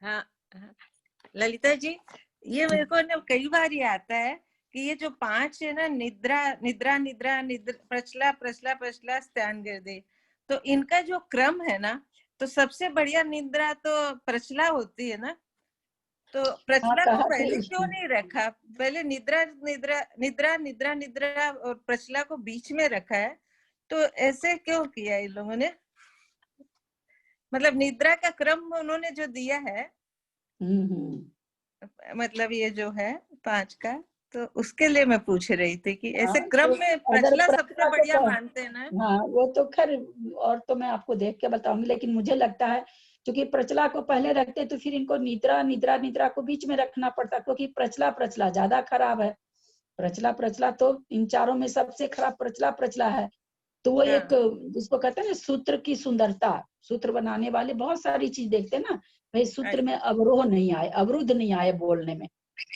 हाँ, ललिता जी, ये मेरे को ना कई बार ये आता है कि ये जो 5 है ना, निद्रा निद्रा निद्रा निद्रा प्रचला प्रचला प्रचला स्त्यान गिरदे, तो इनका जो क्रम है ना, तो सबसे बढ़िया निद्रा तो प्रचला होती है ना, तो प्रचला को पहले क्यों नहीं रखा? पहले निद्रा निद्रा निद्रा निद्रा निद्रा और प्रचला को बीच में रखा है, तो ऐसे क्यों किया इन लोगों ने? मतलब निद्रा का क्रम उन्होंने जो दिया है, मतलब ये जो है 5 का, तो उसके लिए मैं पूछ रही थी कि ऐसे क्रम में प्रचला सबसे बढ़िया मानते हैं ना। हाँ, वो तो खैर, और तो मैं आपको देख के बताऊंगी, लेकिन मुझे लगता है क्योंकि प्रचला को पहले रखते तो फिर इनको निद्रा निद्रा निद्रा को बीच में रखना पड़ता, क्योंकि प्रचला प्रचला ज्यादा खराब है। प्रचला प्रचला तो इन चारों में सबसे खराब प्रचला प्रचला है, तो वो एक जिसको कहते हैं ना सूत्र की सुंदरता, सूत्र बनाने वाले बहुत सारी चीज देखते हैं ना, भाई सूत्र में अवरोह नहीं आए, अवरुद्ध नहीं आए बोलने में,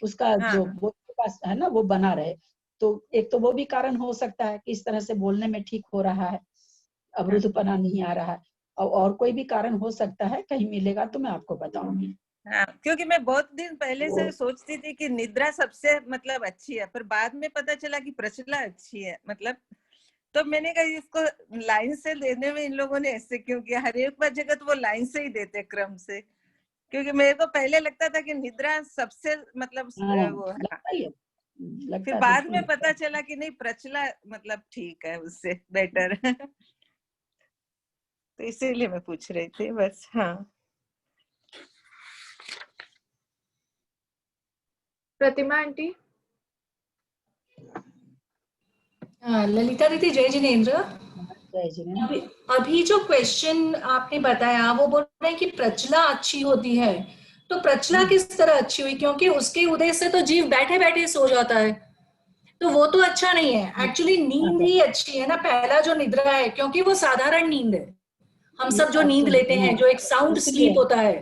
उसका जो बोलने का है ना वो बना रहे। तो एक तो वो भी कारण हो सकता है कि इस तरह से बोलने में ठीक हो रहा है, अवरुद्धपना नहीं आ रहा है। और कोई भी कारण हो सकता है, कहीं मिलेगा तो मैं आपको बताऊंगी। हाँ, क्योंकि मैं बहुत दिन पहले से सोचती थी कि निद्रा सबसे मतलब अच्छी है, पर बाद में पता चला कि प्रचला अच्छी है। मतलब तो मैंने कहा इसको लाइन से देने में इन लोगों ने ऐसे क्यों किया, हर एक बार जगह तो वो लाइन से ही देते क्रम से, क्योंकि मेरे को पहले लगता था कि निद्रा सबसे मतलब वो है, फिर बाद में पता चला कि नहीं प्रचला मतलब ठीक है, उससे बेटर। तो इसीलिए मैं पूछ रही थी बस। हाँ, प्रतिमा आंटी। ललिता दीदी, जय जिनेन्द्र। अभी जो क्वेश्चन आपने बताया वो बोल रहे हैं कि प्रचला अच्छी होती है, तो प्रचला किस तरह अच्छी हुई? क्योंकि उसके उदय से तो जीव बैठे बैठे सो जाता है, तो वो तो अच्छा नहीं है। एक्चुअली नींद ही अच्छी है ना, पहला जो निद्रा है, क्योंकि वो साधारण नींद है। हम सब जो नींद लेते हैं, जो एक साउंड स्लीप होता है,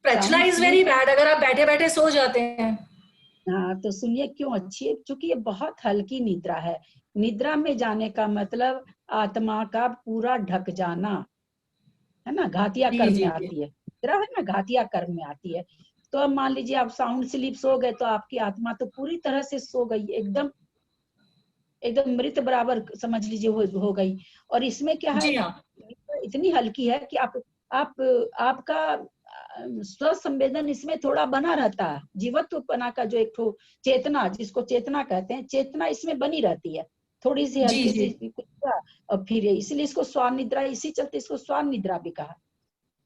प्रचला इज वेरी बैड अगर आप बैठे बैठे सो जाते हैं। हाँ, तो सुनिए क्यों अच्छी है, क्योंकि ये बहुत हल्की निद्रा है। निद्रा में जाने का मतलब आत्मा का पूरा ढक जाना है ना, घातिया कर्म में आती है निद्रा, है ना, घातिया कर्म में आती है। तो अब मान लीजिए आप साउंड स्लीप सो गए, तो आपकी आत्मा तो पूरी तरह से सो गई, एकदम एकदम मृत बराबर समझ लीजिए हो गई। और इसमें क्या है, इतनी हल्की है कि आपका स्व संवेदन इसमें थोड़ा बना रहता है, जीवत्वपना का जो एक ठो चेतना, जिसको चेतना कहते हैं, चेतना इसमें बनी रहती है, थोड़ी सी हल्की सी। और फिर इसलिए इसको स्वान निद्रा, इसी चलते इसको स्वान निद्रा भी कहा।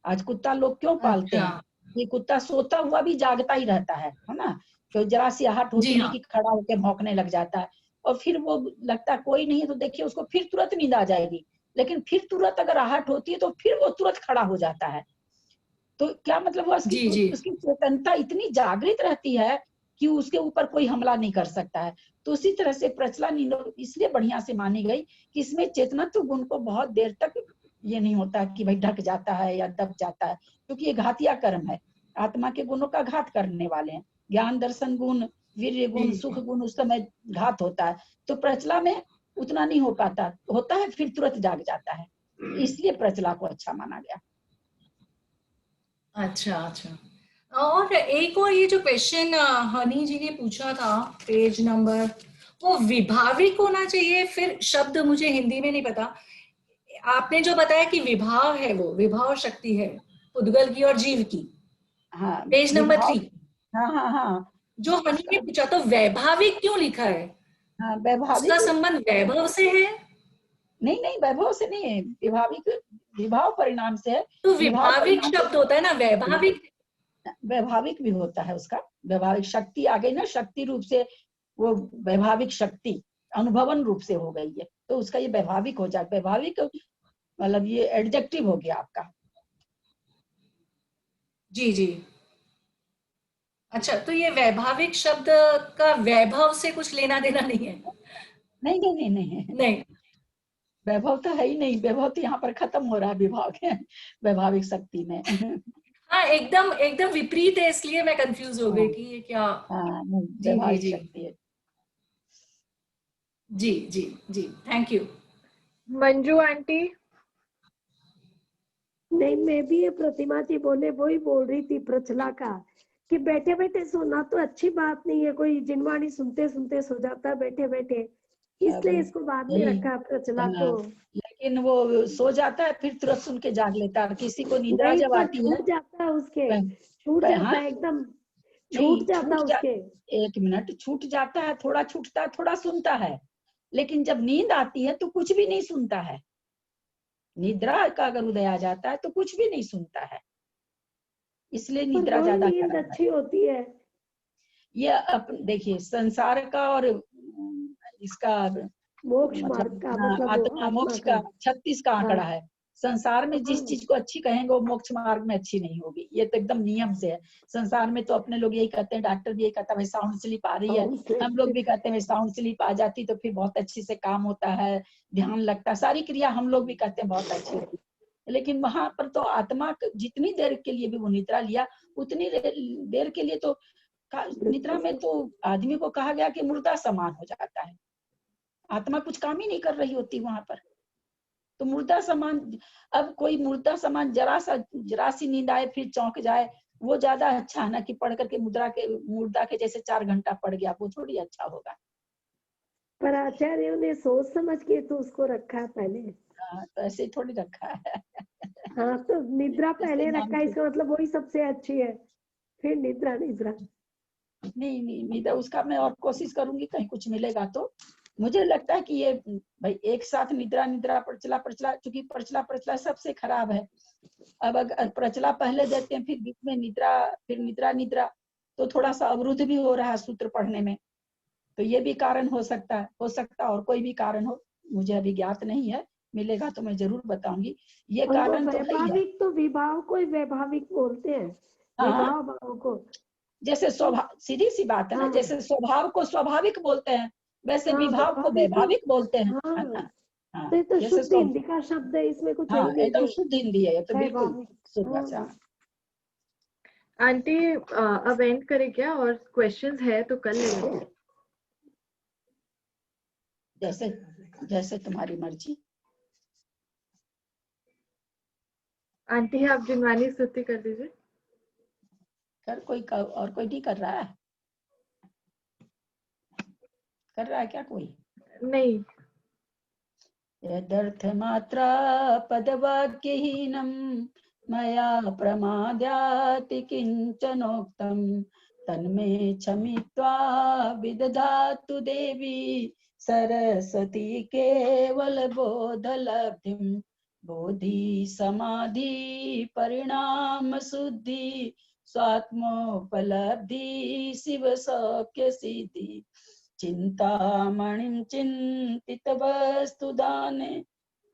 आज कुत्ता लोग क्यों पालते हैं, ये कुत्ता सोता हुआ भी जागता ही रहता है ना, तो जरा सी आहट होती है कि खड़ा होकर भौंकने लग जाता है, और फिर वो लगता है कोई नहीं है, तो देखिए उसको फिर तुरंत नींद आ जाएगी, लेकिन फिर तुरंत अगर आहट होती है तो फिर वो तुरंत खड़ा हो जाता है। तो क्या मतलब हुआ, उसकी चेतनता इतनी जागृत रहती है कि उसके ऊपर कोई हमला नहीं कर सकता है। तो उसी तरह से प्रचला नींद इसलिए बढ़िया से मानी गई कि इसमें चेतनत्व गुण को बहुत देर तक ये नहीं होता कि भाई ढक जाता है या दब जाता है, क्योंकि ये घातिया कर्म है, आत्मा के गुणों का घात करने वाले हैं। ज्ञान दर्शन गुण, वीर्य गुण, सुख गुण उस समय घात होता है, तो प्रचला में उतना नहीं हो पाता, होता है फिर तुरंत जाग जाता है, इसलिए प्रचला को अच्छा माना गया। अच्छा अच्छा। और एक और ये जो क्वेश्चन हनी जी ने पूछा था, पेज नंबर, वो विभाविक होना चाहिए, फिर शब्द मुझे हिंदी में नहीं पता। आपने जो बताया कि विभाव है, वो विभाव शक्ति है पुद्गल की और जीव की। हाँ, पेज नंबर 3। हाँ, जो हनी ने पूछा, तो वैभाविक क्यों लिखा है? हाँ, वैभाविक उसका संबंध वैभव से है? नहीं, वैभव से नहीं है, विभाविक विभाव परिणाम से है। तो विभाविक शब्द होता है ना, वैभाविक वैभाविक भी होता है उसका, वैभाविक शक्ति आ गई ना, शक्ति रूप से वो वैभाविक शक्ति अनुभवन रूप से हो गई है, तो उसका ये वैभाविक हो जाए। वैभाविक मतलब ये एडजेक्टिव हो गया आपका। जी जी। अच्छा, तो ये वैभाविक शब्द का वैभव से कुछ लेना देना नहीं है? नहीं, वैभव तो है ही नहीं, वैभव तो यहाँ पर खत्म हो रहा है विभाग है वैभाविक शक्ति में। हाँ, एकदम विपरीत है, इसलिए मैं कंफ्यूज हो गई कि ये क्या। वैभाविक शक्ति है। जी जी जी, थैंक यू। मंजू आंटी। नहीं, मैं भी ये प्रतिमा जी बोले वही बोल रही थी प्रचला का, कि बैठे बैठे सोना तो अच्छी बात नहीं है, कोई जिनवाणी सुनते सुनते सो जाता है बैठे बैठे, इसलिए इसको बाद में रखा प्रचला को। लेकिन वो सो जाता है फिर तुरंत सुन के जाग लेता है, किसी को निद्रा जब आती है छूट जाता है उसके, छूट जाता है एकदम, छूट जाता है उसके। एक मिनट, छूट जाता है, थोड़ा छूटता है, थोड़ा सुनता है, लेकिन जब नींद आती है तो कुछ भी नहीं सुनता है। निद्रा का अगर उदय आ जाता है तो कुछ भी नहीं सुनता है, इसलिए निद्रा ज्यादा अच्छी होती है। ये देखिए संसार का और इसका मोक्ष मार्ग का मतलब आत्मा मोक्ष का 36 का आंकड़ा है, संसार में जिस चीज को अच्छी कहेंगे वो मोक्ष मार्ग में अच्छी नहीं होगी, ये तो एकदम नियम से है। संसार में तो अपने लोग यही कहते हैं, डॉक्टर भी यही कहता है भाई साउंड स्लीप आ रही है, हम लोग भी कहते हैं साउंड स्लीप आ जाती तो फिर बहुत अच्छे से काम होता है, ध्यान लगता है, सारी क्रिया हम लोग भी कहते हैं बहुत अच्छी होती है। लेकिन वहां पर तो आत्मा जितनी देर के लिए भी वो निद्रा लिया उतनी देर के लिए तो निद्रा में तो आदमी को कहा गया कि मुर्दा समान हो जाता है, आत्मा कुछ काम ही नहीं कर रही होती वहां पर, तो मुर्दा समान। अब कोई मुर्दा समान जरा सी नींद आए फिर चौंक जाए, वो ज्यादा अच्छा है ना कि पढ़ करके मुर्दा के जैसे 4 घंटा पढ़ गया, वो थोड़ी अच्छा होगा। पर आचार्यों ने सोच समझ के तो उसको रखा है पहले। हाँ, तो ऐसे थोड़ी रखा है। हाँ, तो निद्रा पहले रखा है, इसका मतलब वही सबसे अच्छी है, फिर निद्रा। नहीं निद्रा उसका मैं और कोशिश करूंगी, कहीं कुछ मिलेगा तो। मुझे लगता है कि ये भाई एक साथ निद्रा प्रचला, चूंकि प्रचला सबसे खराब है। अब अगर प्रचला पहले देते हैं फिर बीच में निद्रा, फिर निद्रा तो थोड़ा सा अवरुद्ध भी हो रहा है सूत्र पढ़ने में, तो ये भी कारण हो सकता है और कोई भी कारण हो, मुझे अभी ज्ञात नहीं है, मिलेगा तो मैं जरूर बताऊंगी। ये कारण तो वैभाविक तो विभाव को ही वैभाविक बोलते हैं, विभाव भाव को। जैसे स्वभाव, सीधी सी बात है ना, जैसे स्वभाव को स्वाभाविक बोलते हैं वैसे विभाव को वैभाविक बोलते हैं। तो शुद्ध हिंदी का शब्द है, इसमें कुछ एकदम शुद्ध हिंदी है, तो बिल्कुल शुद्ध भाषा। आंटी अब एंड करें क्या, और क्वेश्चंस है तो कर लेंगे। जैसे तुम्हारी मर्जी। आंटी आप जिनवानी स्तुति कर दीजिए। और कोई नहीं कर रहा है? कर रहा है क्या कोई? नहीं। यदर्थ मात्रा पदवाक्यहीनं मया प्रमाद्याति किंचनोक्तं तन्मे क्षमित्वा विदधातु देवी सरस्वती केवल बोधलब्धिं। बोधि समाधि परिणाम शुद्धि स्वात्मोपलब्धि शिव सौख्य सिद्धि। चिंतामणिं चिंतित वस्तु दाने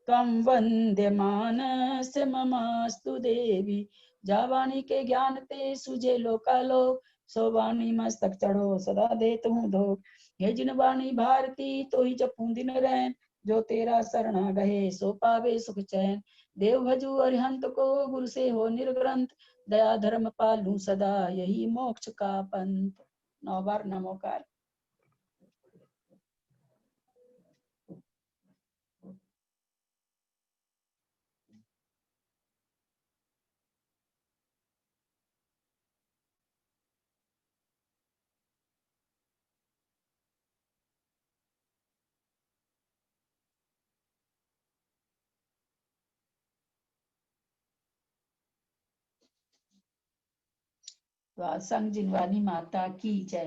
त्वं वन्द्यमानस्य ममास्तु देवी। जावाणी के ज्ञान ते सुजे लोकालोक, सो वाणी मस्तक चढ़ो सदा देत हूँ धो। हे जिनवाणी भारती तो ही जपूं दिन रैन, जो तेरा शरणा गहे सो पावे सुख चैन। देव भजू अरिहंत को गुरु से हो निर्ग्रंथ, दया धर्म पालू सदा यही मोक्ष का पंथ। 9 बार नमोकार। संग जिनवानी माता की जय।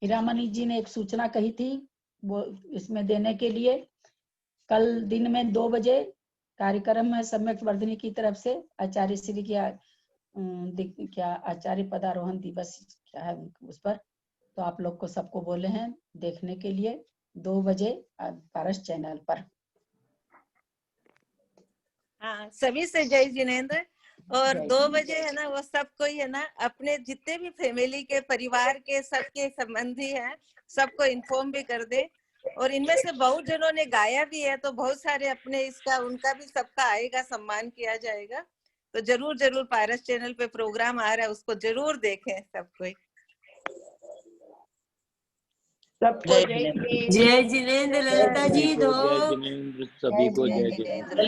हीरामणि जी ने एक सूचना कही थी वो इसमें देने के लिए। कल दिन में 2 बजे कार्यक्रम है सम्यक वर्धिनी की तरफ से, आचार्य श्री क्या आचार्य पदारोहण दिवस क्या है उस पर, तो आप लोग को सबको बोले हैं देखने के लिए 2 बजे पारस चैनल पर। हाँ, सभी से जय जिनेंद्र। और 2 बजे है ना, वो सबको ही है ना, अपने जितने भी फैमिली के परिवार के सबके संबंधी हैं सबको इन्फॉर्म भी कर दे। और इनमें से बहुत जनों ने गाया भी है, तो बहुत सारे अपने इसका उनका भी सबका आएगा, सम्मान किया जाएगा। तो जरूर पारस चैनल पे प्रोग्राम आ रहा है, उसको जरूर देखें सब कोई। जय जिनेंद्र। ललिता जी दो। जय जिनेंद्र, सभी को जय जिनेंद्र।